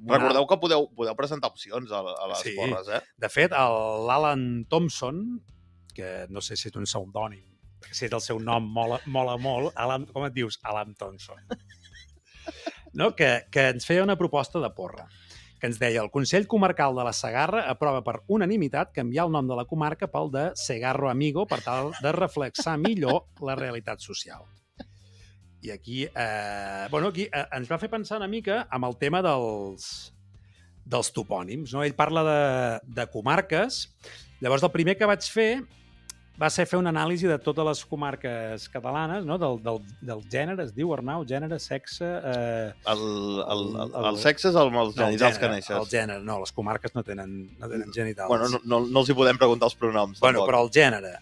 Recordeu que podeu presentar opcions a les porres, De fet, l'Alan Thompson, que no sé si és un pseudònim, si és el seu nom, mola molt, com et dius? Alan Thompson. No? Que ens feia una proposta de porra, que ens deia: el Consell Comarcal de la Segarra aprova per unanimitat canviar el nom de la comarca pel de Segarro Amigo per tal de reflexar millor la realitat social. I aquí, aquí ens va fer pensar una mica amb el tema dels topònims. No? Ell parla de comarques. Llavors, el primer que vaig fer va ser fer una anàlisi de totes les comarques catalanes, no? del gènere, es diu, Arnau, gènere, sexe... El sexe és els genitals que neixes. El gènere, no, les comarques no tenen genitals. Bueno, no els hi podem preguntar els pronoms. Bueno, però el gènere.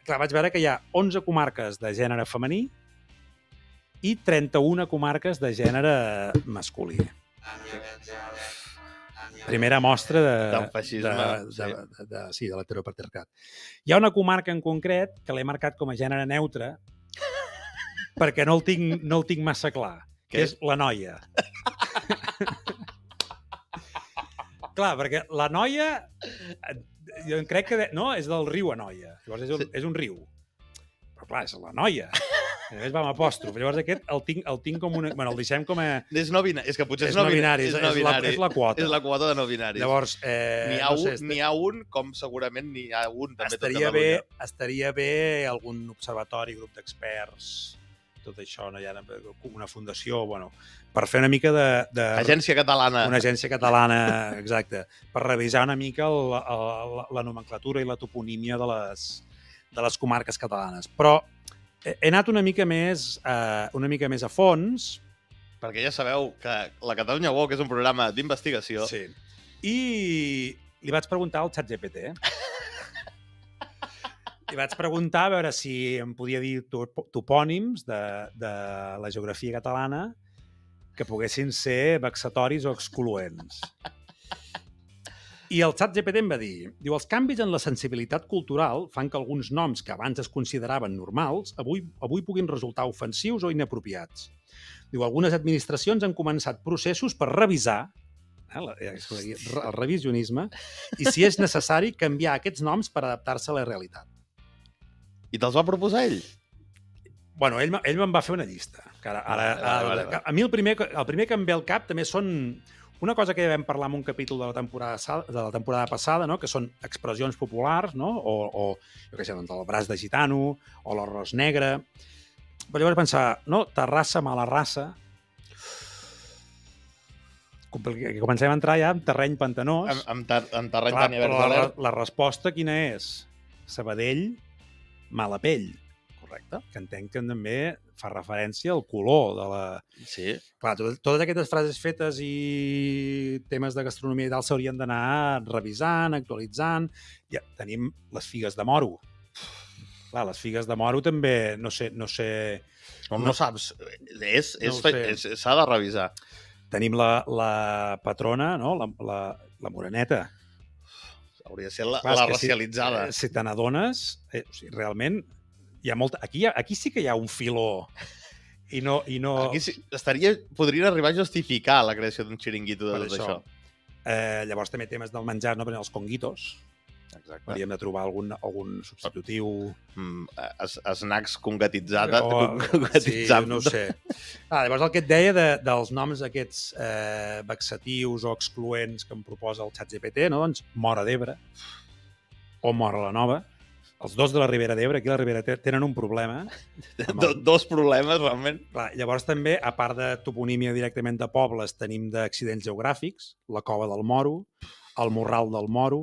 Clar, vaig veure que hi ha 11 comarques de gènere femení i 31 comarques de gènere masculí. Primera mostra del feixisme, de l'heteropatriarcat. Hi ha una comarca en concret que l'he marcat com a gènere neutre perquè no el tinc massa clar, que és l'Anoia. Clar, perquè l'Anoia, jo crec que és del riu Anoia. Llavors és un riu. Però clar, és l'Anoia. A més va amb apòstrof. Llavors aquest el tinc com una... Bueno, el deixem com a... És que potser és no binari. És la quota. És la quota de no binaris. Llavors, n'hi ha un, com segurament n'hi ha un també tot Catalunya. Estaria bé algun observatori, grup d'experts, tot això, no hi ha una fundació, bueno, per fer una mica de... Agència catalana. Una agència catalana, exacte. Per revisar una mica la nomenclatura i la toponímia de les comarques catalanes. Però he anat una mica més a fons. Perquè ja sabeu que la Catalunya Walk és un programa d'investigació. Sí. I li vaig preguntar al ChatGPT. Li vaig preguntar a veure si em podia dir topònims de la geografia catalana que poguessin ser vexatoris o excloents. I el ChatGPT em va dir, els canvis en la sensibilitat cultural fan que alguns noms que abans es consideraven normals avui puguin resultar ofensius o inapropiats. Algunes administracions han començat processos per revisar el revisionisme i, si és necessari, canviar aquests noms per adaptar-se a la realitat. I te'ls va proposar ell? Bueno, ell me'n va fer una llista. A mi el primer que em ve al cap també són... Una cosa que ja vam parlar en un capítol de la temporada passada, no? Que són expressions populars, no? O jo què sé, doncs, el braç de gitano, o l'arròs negre. Però llavors pensar, no? Terrassa, mala raça. Comencem a entrar ja en terreny pantanós. En terreny tan ibert. La resposta quina és? Sabadell, mala pell. Correcte. Que entenc que també fa referència al color de la... Sí. Clar, totes aquestes frases fetes i temes de gastronomia i tal s'haurien d'anar revisant, actualitzant. Ja tenim les figues de moro. Clar, les figues de moro també, no sé... No saps. S'ha de revisar. Tenim la patrona, no? La moreneta. Hauria de ser la racialitzada. Si te n'adones, realment... Hi ha molta... Aquí sí que hi ha un filó i no... Aquí sí, podrien arribar a justificar la creació d'un xiringuito de tot això. Llavors també temes del menjar, no? Els conguitos. Exacte. Hauríem de trobar algun substitutiu... Snacks congatitzat. Sí, no ho sé. Llavors el que et deia dels noms aquests vexatius o excloents que em proposa el ChatGPT, no? Doncs Móra d'Ebre o Móra la Nova. Els dos de la Ribera d'Ebre, aquí a la Ribera tenen un problema. Dos problemes, realment. Clar, llavors també, a part de toponímia directament de pobles, tenim d'accidents geogràfics, la Cova del Moro, el Morral del Moro,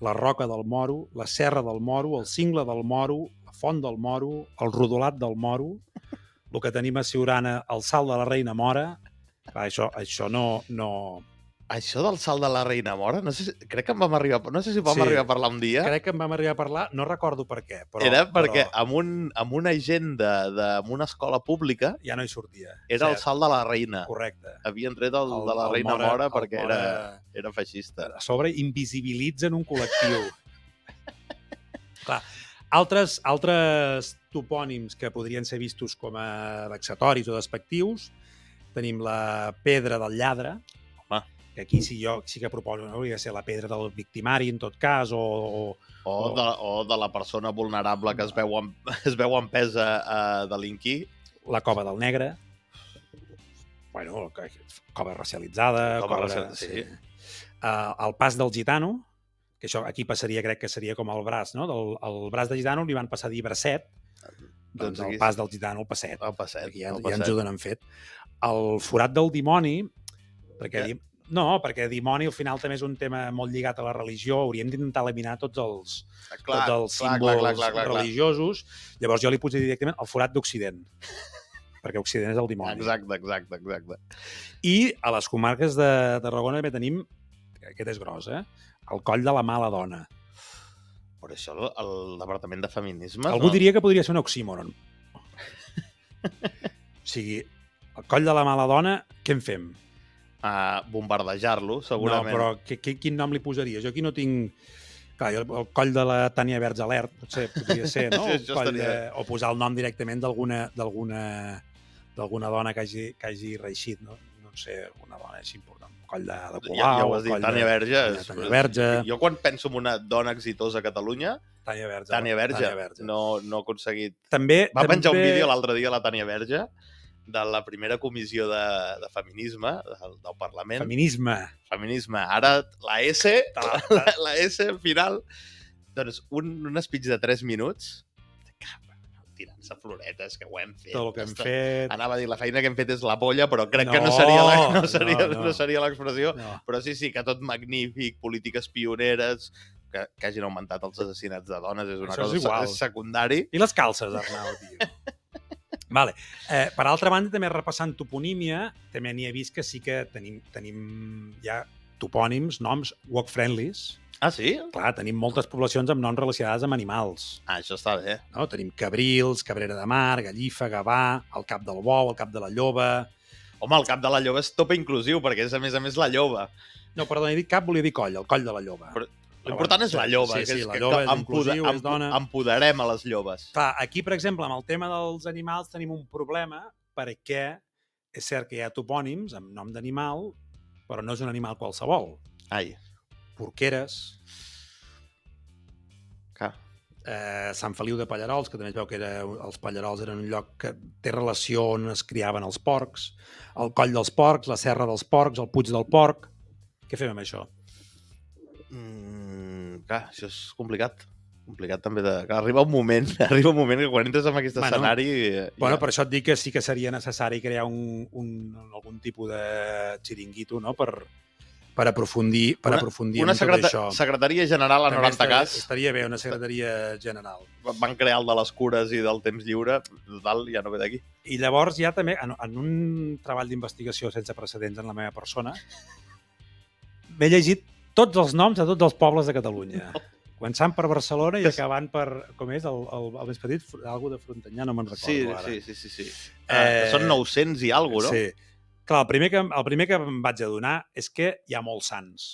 la Roca del Moro, la Serra del Moro, el Cingle del Moro, la Font del Moro, el Rodolat del Moro, el que tenim a Siurana, el Salt de la Reina Mora. Clar, això no... Això del Salt de la Reina Mora, crec que en vam arribar... No sé si vam arribar a parlar un dia. Crec que en vam arribar a parlar, no recordo per què. Era perquè amb una gent amb una escola pública... Ja no hi sortia. Era el Salt de la Reina. Correcte. Havien tret el de la Reina Mora perquè era feixista. A sobre invisibilitzen un col·lectiu. Clar, altres topònims que podrien ser vistos com a vexatoris o despectius, tenim la Pedra del Lladre, que aquí jo sí que proposo, no? Hauria de ser la pedra del victimari, en tot cas, O de la persona vulnerable que es veu empesa a delinquir. la cova del negre, bueno, cova racialitzada, sí. El pas del gitano, que això aquí passaria, crec que seria com el braç, no? El braç de gitano li van passar a dir bracet, doncs el pas del gitano, el passet. El passet. Aquí ja ens ho donen fet. El forat del dimoni, perquè dimoni al final també és un tema molt lligat a la religió, hauríem d'intentar eliminar tots els símbols religiosos. Llavors jo li posaria directament el forat d'Occident, perquè Occident és el dimoni. Exacte. I a les comarques de Tarragona també tenim, aquest és gros, el coll de la mala dona. Per això el Departament de Feminisme... Algú diria que podria ser un oxímoron. O sigui, el coll de la mala dona, què en fem? Bombardejar-lo, segurament. No, però quin nom li posaria? Jo aquí no tinc... Clar, el coll de la Tània Verge Alert, potser podria ser, no? O posar el nom directament d'alguna dona que hagi reeixit, no? No sé, una dona és important. Coll de Colau... Ja ho has dit, Tània Verge. Jo quan penso en una dona exitosa a Catalunya, Tània Verge. No ha aconseguit... Va penjar un vídeo l'altre dia, la Tània Verge, de la primera comissió de feminisme del Parlament. Feminisme. Ara la S final, doncs un speech de 3 minuts, tirant-se floretes, que ho hem fet. Tot el que hem fet. Anava a dir, la feina que hem fet és la polla, però crec que no seria l'expressió. No. Però sí, que tot magnífic, polítiques pioneres, que hagin augmentat els assassinats de dones, és una cosa secundari. I les calces, Arnau, tio. Vale. Per altra banda, també repassant toponímia, també n'hi he vist que sí que tenim ja topònims, noms walk-friendlies. Ah, sí? Clar, tenim moltes poblacions amb noms relacionades amb animals. Això està bé. No? Tenim Cabrils, Cabrera de Mar, Gallifa, Gavà, el cap del bou, el cap de la lloba... Home, el cap de la lloba és tope inclusiu, perquè és, a més, la lloba. No, perdó, he dit cap, volia dir coll, el coll de la lloba. Però l'important és la lloba. Sí, la lloba és inclusiu, és dona... Empoderem a les llobes. Clar, aquí, per exemple, amb el tema dels animals tenim un problema, perquè és cert que hi ha topònims amb nom d'animal, però no és un animal qualsevol. Ai. Porqueres, Clar. Sant Feliu de Pallarols, que també es veu que els Pallarols eren un lloc que té relació on es criaven els porcs, el Coll dels Porcs, la Serra dels Porcs, el Puig del Porc. Què fem amb això? Clar, això és complicat. Complicat també de... Clar, arriba un moment que quan entres en aquest escenari... Bueno, per això et dic que sí que seria necessari crear algun tipus de xiringuito, no?, per aprofundir en tot això. Una secretaria general a 90 cas. Estaria bé, una secretaria general. Van crear el de les cures i del temps lliure, total, ja no ve d'aquí. I llavors ja també, en un treball d'investigació sense precedents en la meva persona, m'he llegit tots els noms de tots els pobles de Catalunya. Començant per Barcelona i acabant per, com és, el més petit, algú de Frontanyà, no me'n recordo ara. Sí. Són 900 i alguna cosa, no? Sí. Clar, el primer que em vaig adonar és que hi ha molts sants.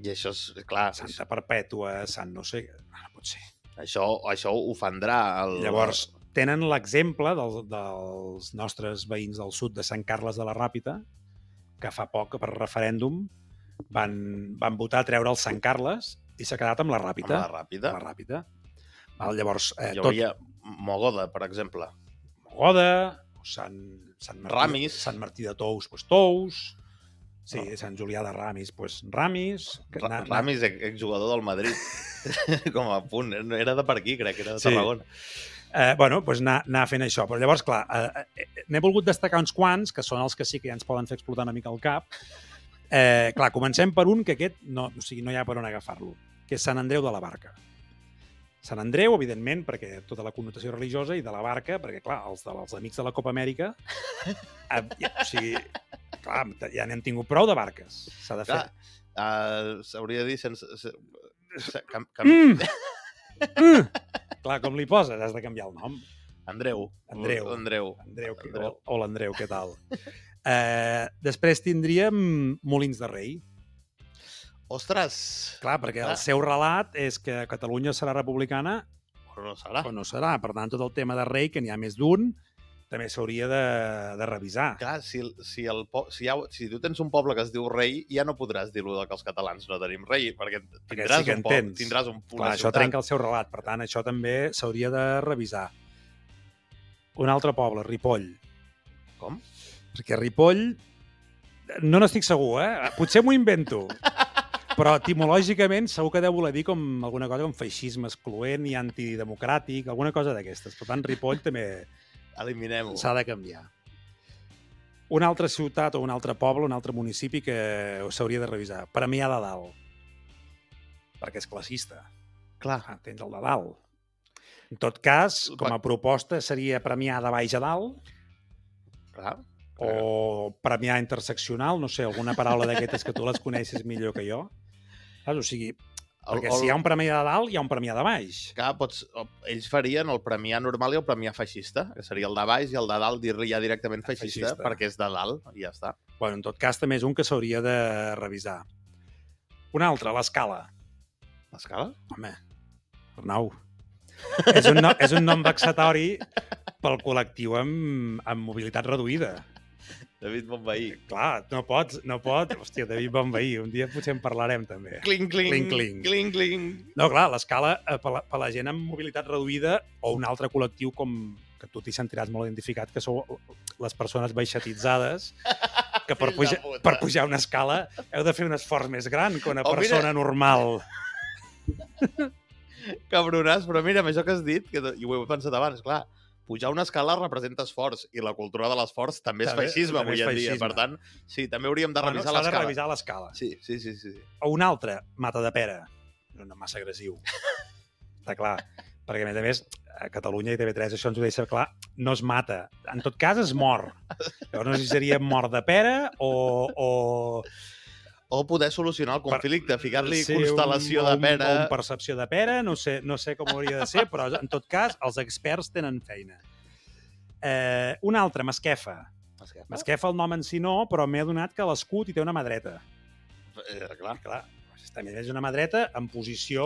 I això és, clar... Santa Perpètua, Sant no sé... No pot ser. Això ofendrà el... Llavors, tenen l'exemple dels nostres veïns del sud de Sant Carles de la Ràpita, que fa poc, per referèndum, van votar a treure el Sant Carles i s'ha quedat amb la Ràpita. Amb la Ràpita. Llavors... Hi hauria Mogoda, per exemple. Mogoda, Sant Martí de Tous, doncs Tous. Sí, Sant Julià de Ramis, doncs Ramis. Ramis, exjugador del Madrid. Com a punt. Era de per aquí, crec, era de Tarragona. Bueno, doncs anar fent això. Però llavors, clar, n'he volgut destacar uns quants, que són els que sí que ja ens poden fer explotar una mica el cap. Clar, comencem per un que aquest no hi ha per on agafar-lo, que és Sant Andreu de la Barca. Sant Andreu, evidentment, perquè tota la connotació religiosa, i de la Barca, perquè, clar, els amics de la Copa Amèrica, o sigui, clar, ja n'hem tingut prou de barques. S'ha de fer. S'hauria de dir sense... Clar, com li poses? Has de canviar el nom. Andreu. O l'Andreu, què tal? Després tindríem Molins de Rei. Ostres! Clar, perquè el seu relat és que Catalunya serà republicana o no serà. O no serà. Per tant, tot el tema de rei, que n'hi ha més d'un, també s'hauria de revisar. Clar, si tu tens un poble que es diu rei, ja no podràs dir-lo que els catalans no tenim rei, perquè tindràs sí que un poble, entens. tindràs una Clar, això ciutat. trenca el seu relat, per tant, això també s'hauria de revisar. Un altre poble, Ripoll. Com? Perquè Ripoll, no n'estic segur, potser m'ho invento, però etimològicament segur que deu voler dir com alguna cosa com feixisme excloent i antidemocràtic, alguna cosa d'aquestes. Per tant, Ripoll també Eliminem-ho. s'ha de canviar. Una altra ciutat o un altre poble, un altre municipi que s'hauria de revisar. Premià de Dalt. Perquè és classista. Clar. Tens el de dalt. En tot cas, com a proposta, seria Premià de baix a dalt, Clar. o Premià interseccional, no sé, alguna paraula d'aquestes que tu les coneixes millor que jo. Saps? O sigui, perquè si hi ha un Premià de dalt, hi ha un Premià de baix. Clar, ells farien el Premià normal i el Premià feixista, que seria el de baix, i el de dalt dir-li ja directament feixista, perquè és de dalt, i ja està. Bueno, en tot cas, també és un que s'hauria de revisar. Un altre, l'Escala. L'Escala? Home, Arnau, és un nom vexatori pel col·lectiu amb mobilitat reduïda. David Bonveí. Clar, no pots. Hòstia, David Bonveí, un dia potser en parlarem també. Cling, cling, Cling, cling. Cling, cling. No, clar, l'Escala, per la gent amb mobilitat reduïda o un altre col·lectiu com que tu t'hi sentiràs molt identificat, que sou les persones baixatitzades, que per pujar una escala heu de fer un esforç més gran que una persona normal. Cabronàs, però mira, amb això que has dit, i ho he pensat abans, clar, pujar una escala representa esforç, i la cultura de l'esforç també és feixisme avui en dia. Per tant, sí, també hauríem de revisar l'escala. S'ha de revisar l'escala. Sí. O un altre, Matadepera. No massa agressiu. Està clar. Perquè, a més, a Catalunya i TV3 això ens ho deixa clar, no es mata. En tot cas, es mor. Llavors, no sé si seria mort de pera o poder solucionar el conflicte, ficar-li constel·lació de pera. O percepció de pera, no sé com hauria de ser, però en tot cas els experts tenen feina. Un altre, Masquefa. Masquefa el nom en si no, però m'he adonat que l'escut hi té una mà dreta. Clar. També és una mà dreta en posició...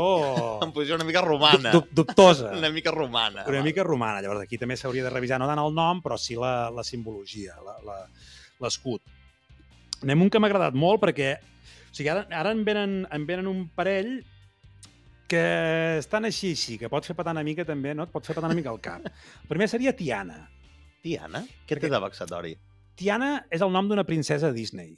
En posició una mica romana. Dubtosa. Una mica romana. Una mica romana. Llavors aquí també s'hauria de revisar no tant el nom, però sí la simbologia, l'escut. Anem un que m'ha agradat molt perquè ara en venen un parell que estan així, que pot fer petar una mica també, no? Et pot fer petar una mica el cap. El primer seria Tiana. Tiana? Què té de vexatori? Tiana és el nom d'una princesa Disney.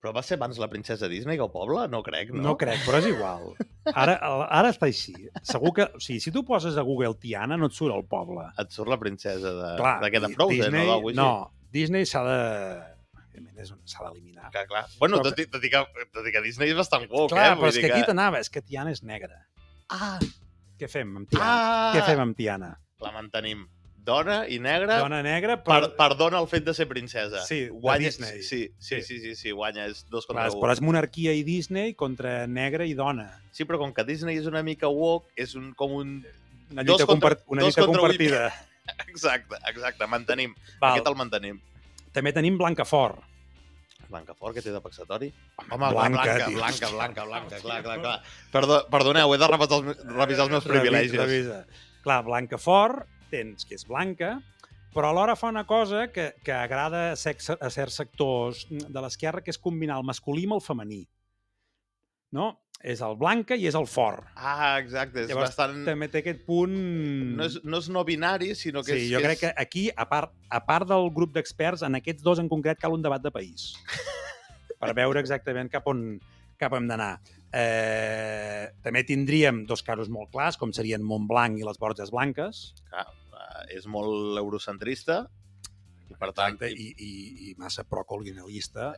Però va ser abans la princesa Disney que el poble? No crec, no? No crec, però és igual. Ara està així. Segur que, o sigui, si tu poses a Google Tiana, no et surt el poble. Et surt la princesa de Frozen, Disney, o d'algú així? No, Disney s'ha d'eliminar. Clar. Bueno, tot i que Disney és bastant woke, clar, però és que aquí t'anava, és que Tiana és negra. Què fem amb Tiana? Què fem amb Tiana? La mantenim. Dona i negra. Dona negra, perdona el fet de ser princesa. Sí, guanya, Disney. Sí, guanya, és 2 contra 1. Però és monarquia i Disney contra negra i dona. Sí, però com que Disney és una mica woke, és una lluita compartida. Exacte, mantenim. Aquest el mantenim. També tenim Blancafort. Blancafort, que té de vexatori? Home, blanca, clar. Perdoneu, he de revisar els meus privilegis. Clar, Blancafort tens que és blanca, però alhora fa una cosa que agrada a certs sectors de l'esquerra, que és combinar el masculí amb el femení. No? És el blanca i és el fort. Exacte. Llavors, també té aquest punt... No és no binari, sinó que és... Sí, jo crec que aquí, a part del grup d'experts, en aquests dos en concret cal un debat de país. Per veure exactament cap on hem d'anar. També tindríem 2 casos molt clars, com serien Montblanc i les Borges Blanques. És molt eurocentrista. Per tant, i massa procolonialista.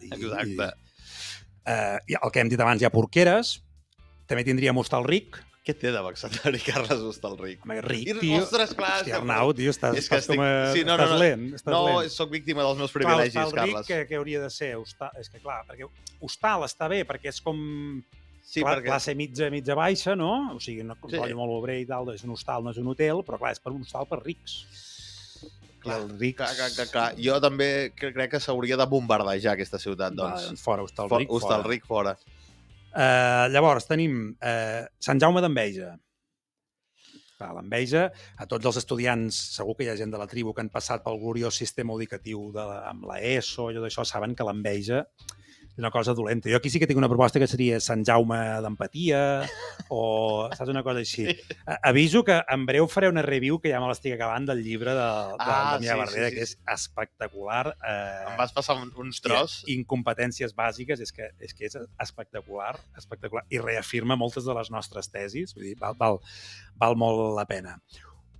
Exacte. El que hem dit abans, hi ha Porqueres. També tindríem Hostalric. Què té de vexatori Carles Hostalric? Home, ric, tio. Ostres, clar. Hòstia, Arnau, tio, estàs lent. No, soc víctima dels meus privilegis, Carles. Hostalric, què hauria de ser? És que, clar, perquè hostal està bé, perquè és com... Sí, classe mitja baixa, no? O sigui, un rotllo molt obrer i tal, és un hostal, no és un hotel, però clar, és per un hostal per rics. Clar. Jo també crec que s'hauria de bombardejar aquesta ciutat, doncs. Fora, Hostalric, fora. Hostalric, fora. Llavors, tenim Sant Jaume d'Enveja. L'enveja, a tots els estudiants, segur que hi ha gent de la tribu que han passat pel gloriós sistema educatiu amb la ESO i tot això, saben que l'enveja és una cosa dolenta. Jo aquí sí que tinc una proposta que seria Sant Jaume d'empatia o saps, una cosa així. Sí. Aviso que en breu faré una review que ja me l'estic acabant del llibre de Damià Verdera, que és espectacular. Em vas passar uns tros. Incompetències bàsiques, és que és espectacular, espectacular, i reafirma moltes de les nostres tesis. Vull dir, val molt la pena.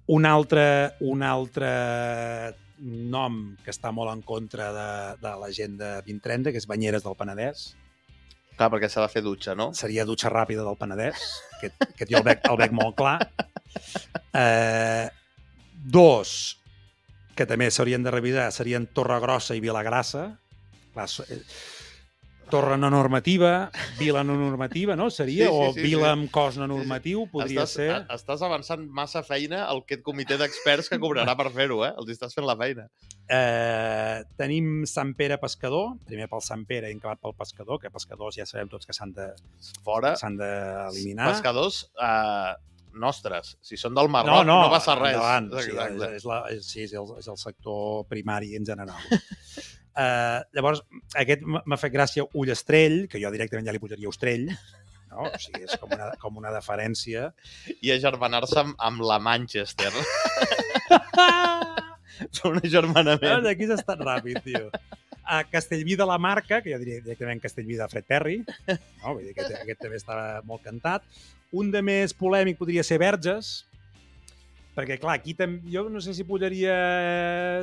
Un altre nom que està molt en contra de l'agenda 2030, que és Banyeres del Penedès. Clar, perquè s'ha de fer dutxa, no? Seria dutxa ràpida del Penedès, que jo el veig molt clar. Dos, que també s'haurien de revisar, serien Torregrossa i Vilagrassa. Clar, torre no normativa, vila no normativa, no? Seria? Sí, vila amb cos no normatiu, podria ser... Estàs avançant massa feina al aquest comitè d'experts que cobrarà per fer-ho, eh? Els estàs fent la feina. Tenim Sant Pere Pescador, primer pel Sant Pere i acabat pel Pescador, que pescadors ja sabem tots que s'han d'eliminar. Pescadors nostres. Si són del Marroc, no passa res. Endavant. Sí, és el sector primari en general. Llavors, aquest m'ha fet gràcia Ullastrell, que jo directament ja li posaria Ostrell, no? O sigui, és com una deferència. I agermanar-se amb la Manchester. Són un agermanament. Aquí s'ha estat ràpid, tio. A Castellví de la Marca, que jo diria directament Castellví de Fred Perry, no? Vull dir que aquest també estava molt cantat. Un de més polèmic podria ser Verges, perquè, clar, aquí jo no sé si posaria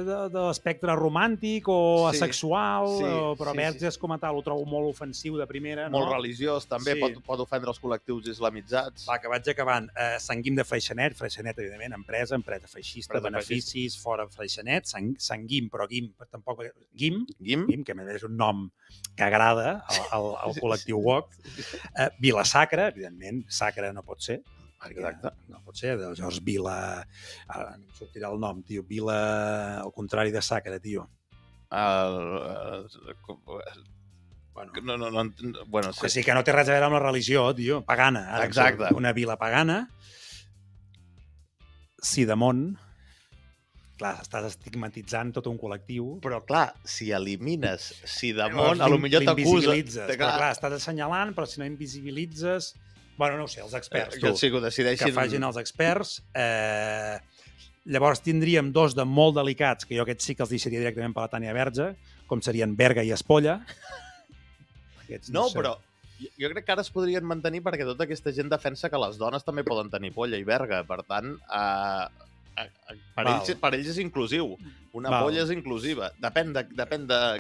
de l'espectre romàntic o asexual, però Verges com a tal ho trobo molt ofensiu de primera. Molt religiós, també, pot ofendre els col·lectius islamitzats. Va, que vaig acabant. Sant Guim de Freixenet, evidentment, empresa feixista, beneficis, fora Freixenet, Sant Guim, però Guim tampoc... Guim, que és un nom que agrada al col·lectiu woke. Vilasacra, evidentment, sacra no pot ser. Exacte. No pot ser, llavors Vila... Ara em sortirà el nom, tio. Vila... al contrari de sacre, tio. Bueno, sí. Sí, que no té res a veure amb la religió, tio. Pagana. Exacte. Una vila pagana. Sidamont. Clar, estàs estigmatitzant tot un col·lectiu. Però, clar, si elimines Sidamont, potser t'acuses. Clar, estàs assenyalant, però si no invisibilitzes... Bueno, no ho sé, els experts, que facin els experts. Llavors tindríem dos de molt delicats, que jo aquests sí que els deixaria directament per la Tània Verge, com serien Berga i Espolla. Però jo crec que ara es podrien mantenir perquè tota aquesta gent defensa que les dones també poden tenir polla i verga. Per tant, per ells és inclusiu. Una polla és inclusiva. Depèn de...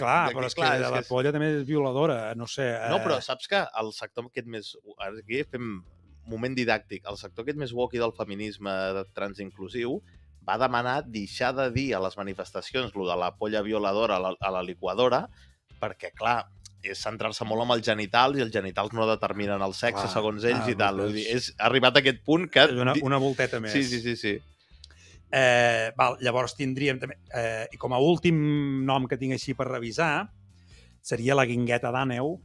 Clar, però és que la polla també és violadora, no sé. No, però saps que el sector aquest més... Aquí fem moment didàctic. El sector aquest més woke del feminisme transinclusiu va demanar deixar de dir a les manifestacions lo de la polla violadora a la liquadora perquè, clar, és centrar-se molt en els genitals i els genitals no determinen el sexe segons ells i tal. Ha arribat a aquest punt que... Una volteta més. Sí. Llavors tindríem també, i com a últim nom que tinc així per revisar, seria la Guingueta d'Àneu,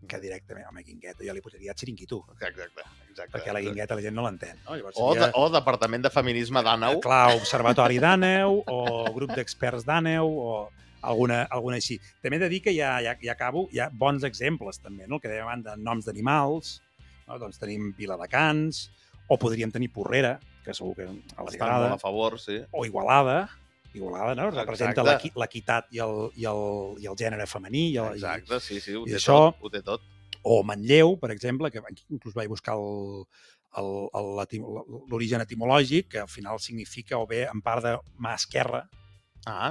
que directament, Guingueta, jo li posaria Xiringuito. Exacte. Perquè la Guingueta la gent no l'entén. No? O Departament de Feminisme d'Àneu. Clar, Observatori d'Àneu, o Grup d'Experts d'Àneu, o alguna així. També he de dir que ja acabo, hi ha bons exemples també, no? Que dèiem de noms d'animals, no? Doncs tenim Viladecans, o podríem tenir Porrera, que segur que els agrada. Estan molt a favor, sí. O Igualada, no? Representa l'equitat i el gènere femení. Exacte, sí, ho té tot. O Manlleu, per exemple, que inclús vaig buscar l'origen etimològic, que al final significa o bé en part de mà esquerra.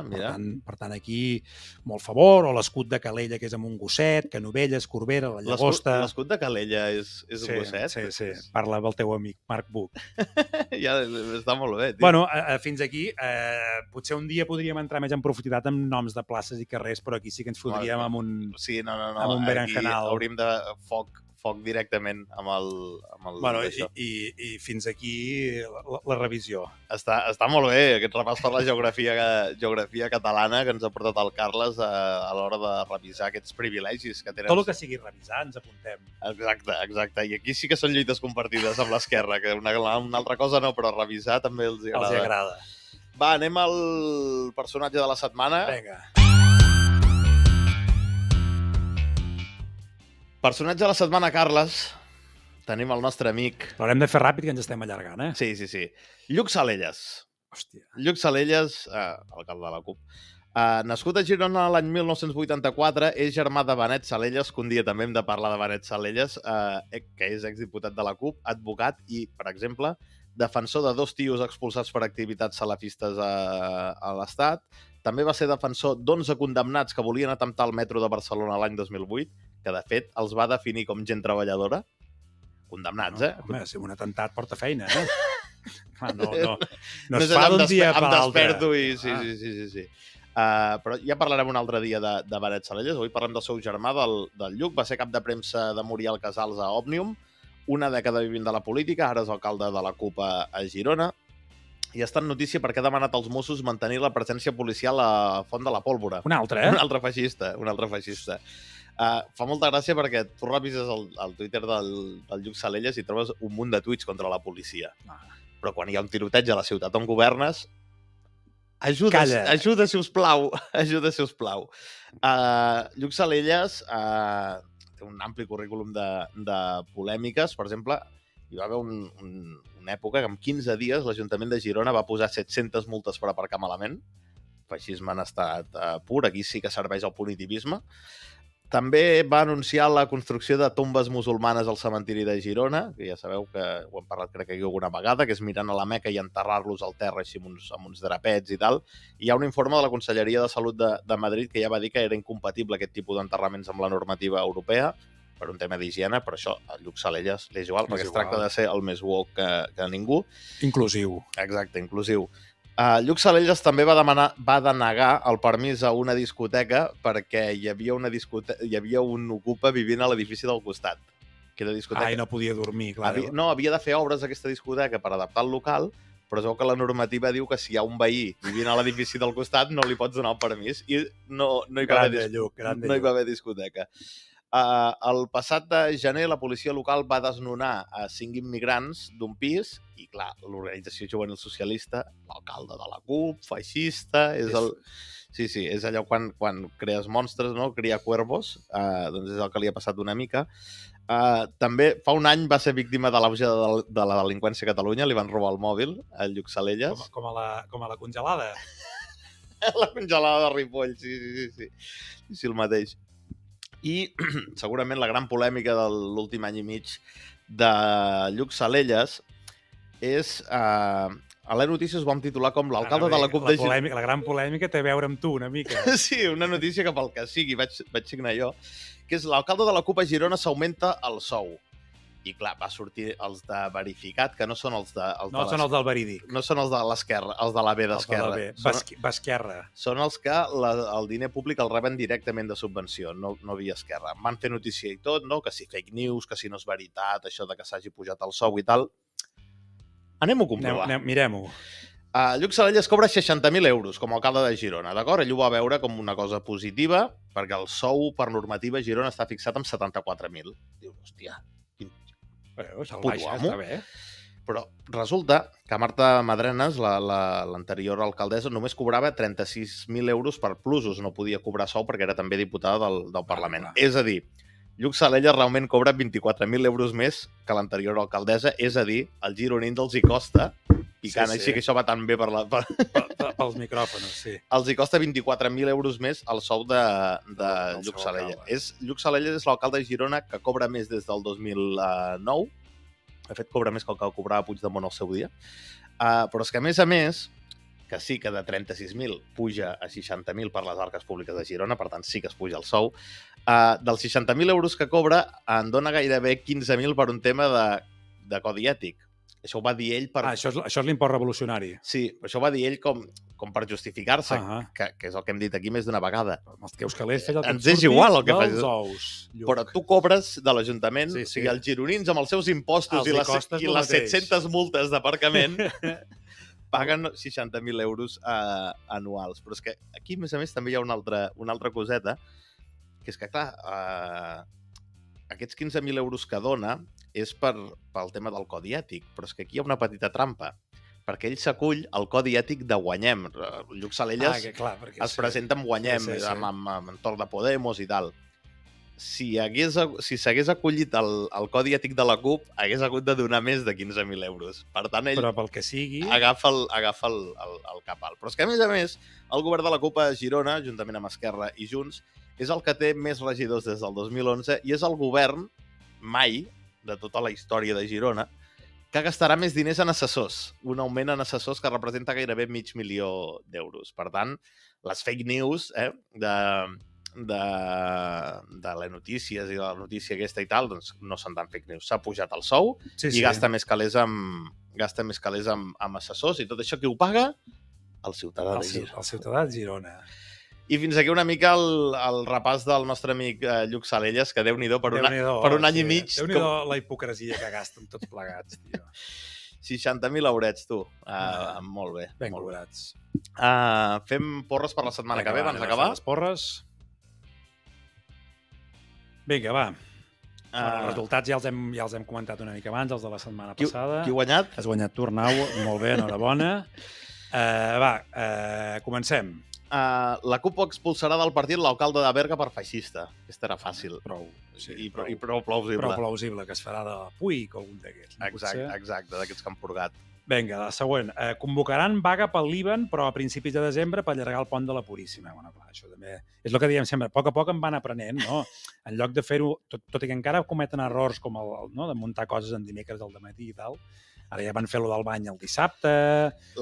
Mira. Per tant, aquí molt favor, o l'escut de Calella, que és amb un gosset, Canovelles, Corbera, la Llagosta... L'escut de Calella és un gosset? Sí. Parla amb el teu amic, Marc Buch. Ja està molt bé, tio. Bueno, fins aquí, potser un dia podríem entrar més en profunditat amb noms de places i carrers, però aquí sí que ens fotríem amb un... Sí, no. Amb un berenjenal. Hauríem de foc directament amb el Bueno, d'això. i fins aquí la revisió. Està molt bé aquest repàs per la geografia catalana que ens ha portat el Carles a l'hora de revisar aquests privilegis que tenen. Tot el que sigui revisar ens apuntem. Exacte. I aquí sí que són lluites compartides amb l'esquerra, que una altra cosa no, però revisar també els agrada. Va, anem al personatge de la setmana. Vinga. Personatge de la setmana, Carles. Tenim el nostre amic. Però haurem de fer ràpid, que ens estem allargant, eh? Sí. Lluc Salelles. Hòstia. Lluc Salelles, alcalde de la CUP. Nascut a Girona l'any 1984, és germà de Benet Salelles, que un dia també hem de parlar de Benet Salelles, que és exdiputat de la CUP, advocat i, per exemple, defensor de 2 tios expulsats per activitats salafistes a l'Estat. També va ser defensor d'11 condemnats que volien atemptar al metro de Barcelona l'any 2008, que de fet els va definir com gent treballadora. Condemnats, Home, si un atemptat porta feina, eh? No es fa d'un dia per l'altre. Em desperto i... Sí. Però ja parlarem un altre dia de Benet Salelles. Avui parlem del seu germà, del Lluc. Va ser cap de premsa de Muriel Casals a Òmnium. Una dècada vivint de la política, ara és alcalde de la CUP a Girona. I està en notícia perquè ha demanat als Mossos mantenir la presència policial a Font de la Pólvora. Un altre, eh? Un altre feixista. Fa molta gràcia perquè tu revises el Twitter del Lluc Salelles i trobes un munt de tuits contra la policia. Però quan hi ha un tiroteig a la ciutat on governes, ajuda, sisplau. Lluc Salelles té un ampli currículum de polèmiques. Per exemple, hi va haver una època que en 15 dies l'Ajuntament de Girona va posar 700 multes per aparcar malament. Feixisme en estat pur, aquí sí que serveix el punitivisme. També va anunciar la construcció de tombes musulmanes al cementiri de Girona, que ja sabeu que ho hem parlat crec que aquí alguna vegada, que és mirant a la Meca i enterrar-los al terra així amb uns drapets i tal. I hi ha un informe de la Conselleria de Salut de Madrid que ja va dir que era incompatible aquest tipus d'enterraments amb la normativa europea per un tema d'higiene, però això a Lluc Salelles és igual, perquè es tracta de ser el més woke que ningú. Inclusiu. Exacte, inclusiu. Lluc Salelles també va denegar el permís a una discoteca perquè hi havia un ocupa vivint a l'edifici del costat. I no podia dormir, clar. Havia de fer obres a aquesta discoteca per adaptar el local, però es veu que la normativa diu que si hi ha un veí vivint a l'edifici del costat no li pots donar el permís i no hi va haver discoteca. El passat de gener, la policia local va desnonar 5 immigrants d'un pis i, clar, l'organització juvenil socialista, l'alcalde de la CUP, feixista, és allò quan crees monstres, no? Cria cuervos, doncs és el que li ha passat una mica. També fa un any va ser víctima de l'auge de la delinqüència a Catalunya, li van robar el mòbil al Lluc Salelles. Com a la congelada. La congelada de Ripoll, sí, el mateix. I segurament la gran polèmica de l'últim any i mig de Lluc Salelles és... A la notícia us vam titular com l'alcalde de la CUP de Girona. La gran polèmica té a veure amb tu, una mica. Sí, una notícia que pel que sigui vaig signar jo, que és l'alcalde de la CUP a Girona s'augmenta el sou. I clar, va sortir els de verificat, que no són els de... No són els del verídic. No són els de l'esquerra, els de la B d'esquerra. Basquerra. Són els que el diner públic el reben directament de subvenció, no via esquerra. Van fer notícia i tot, no? Que si fake news, que si no és veritat, això de que s'hagi pujat el sou i tal. Anem-ho a comprovar. Mirem-ho. Lluc Salelles cobra 60.000 euros com a alcalde de Girona, d'acord? Ell ho va veure com una cosa positiva, perquè el sou per normativa a Girona està fixat en 74.000. Diu, hòstia, se'l baixa, està bé. Però resulta que Marta Madrenes, l'anterior alcaldessa, només cobrava 36.000 euros per plusos, no podia cobrar sou perquè era també diputada del Parlament. És a dir, Lluc Salelles realment cobra 24.000 euros més que l'anterior alcaldessa, és a dir, al gironins els hi costa, picant així que això va tan bé pels micròfons, sí. Els hi costa 24.000 euros més el sou de Lluc Salelles. Lluc Salelles és l'alcalde de Girona que cobra més des del 2009. De fet, cobra més que el que cobrava Puigdemont al seu dia. Però és que, a més, que sí que de 36.000 puja a 60.000 per les arques públiques de Girona, per tant sí que es puja el sou. Dels 60.000 euros que cobra, en dona gairebé 15.000 per un tema de codi ètic. Això ho va dir ell per... Això és l'import revolucionari. Sí, això ho va dir ell com per justificar-se, que és el que hem dit aquí més d'una vegada. Amb els teus calés fes el que ens és igual el que facis. Ous, però tu cobres de l'Ajuntament, o sigui, els gironins amb els seus impostos i les 700 multes d'aparcament paguen 60.000 euros anuals. Però és que aquí, a més, també hi ha una altra coseta, que és que, clar, aquests 15.000 euros que dona és pel tema del codi ètic, però és que aquí hi ha una petita trampa, perquè ell s'acull al codi ètic de Guanyem. Lluc Salelles es presenta amb Guanyem, amb entorn de Podemos i tal. Si s'hagués acollit al codi ètic de la CUP, hagués hagut de donar més de 15.000 euros. Per tant, ell però pel que sigui agafa el cap alt. Però és que, a més, el govern de la CUP a Girona, juntament amb Esquerra i Junts, és el que té més regidors des del 2011 i és el govern, mai, de tota la història de Girona, que gastarà més diners en assessors. Un augment en assessors que representa gairebé 500.000 d'euros. Per tant, les fake news de les notícies i de la notícia aquesta i tal, doncs no són tan fake news. S'ha pujat el sou i gasta més calés amb assessors i tot això qui ho paga? El ciutadà de Girona. El ciutadà de Girona. I fins aquí una mica el repàs del nostre amic Lluc Salelles, que Déu-n'hi-do per un any i mig. Déu-n'hi-do la hipocresia que gasten tots plegats, tio. 60.000 eurets, tu. Molt bé. Ben cobrats. Fem porres per la setmana que ve, abans d'acabar? Les porres. Vinga, va. Els resultats ja els hem comentat una mica abans, els de la setmana passada. Qui ha guanyat? Has guanyat tu, Arnau. Molt bé, enhorabona. Comencem. La CUP expulsarà del partit l'alcalde de Berga per feixista. Aquesta era fàcil. Prou plausible. Prou plausible, que es farà de Puig o algun d'aquests. Exacte, d'aquests que han purgat. Vinga, la següent. Convocaran vaga pel Líban, però a principis de desembre per allargar el pont de la Puríssima. Bueno, clar, això també és el que diem sempre. A poc en van aprenent, no? En lloc de fer-ho, tot i que encara cometen errors com de muntar coses en dimecres al dematí i tal, ara ja van fer-lo del bany el dissabte,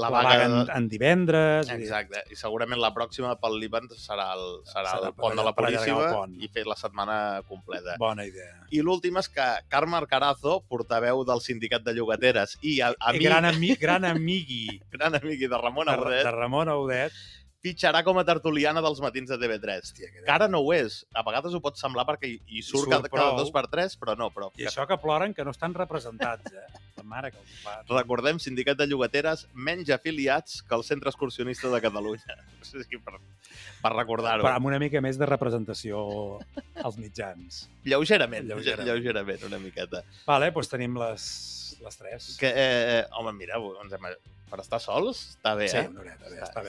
la vaga en divendres... Exacte, i segurament la pròxima pel Líban serà el pont de la Puríssima i fer la setmana completa. Bona idea. I l'últim és que Carme Arcarazo, portaveu del sindicat de llogateres i gran amigui de Ramon Audet, fitxarà com a tertuliana dels matins de TV3. Hòstia, que ara no ho és. A vegades ho pot semblar perquè hi surt cada 2 per 3, però no. I això que ploren que no estan representats, La mare que els fa. Recordem, sindicat de llogateres menys afiliats que el Centre Excursionista de Catalunya. Per recordar-ho. Però amb una mica més de representació als mitjans. Lleugerament, una miqueta. Vale, doncs tenim les 3. Home, mira, per estar sols està bé, una horeta, està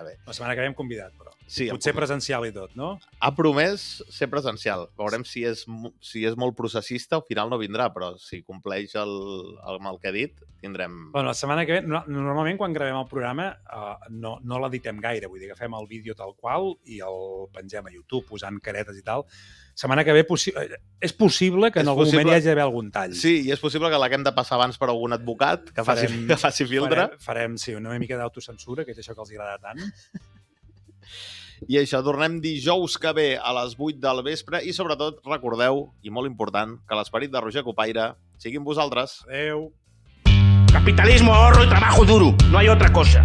bé. La setmana que ve hem convidat, però. Sí, potser presencial i tot, no? Ha promès ser presencial. Veurem si és molt processista, al final no vindrà, però si compleix amb el que ha dit, tindrem... Bueno, la setmana que ve, normalment quan gravem el programa no l'editem gaire, vull dir que fem el vídeo tal qual i el pengem a YouTube posant caretes i tal. Setmana que ve és possible que en algun moment hi hagi d'haver algun tall. Sí, i és possible que l'haguem de passar abans per algun advocat que faci filtre. Farem, una mica d'autocensura, que és això que els agrada tant. I això, tornem dijous que ve a les 8 del vespre i sobretot recordeu, i molt important, que l'esperit de Roger Copaire sigui amb vosaltres. Adéu. Capitalismo, ahorro y trabajo duro. No hay otra cosa.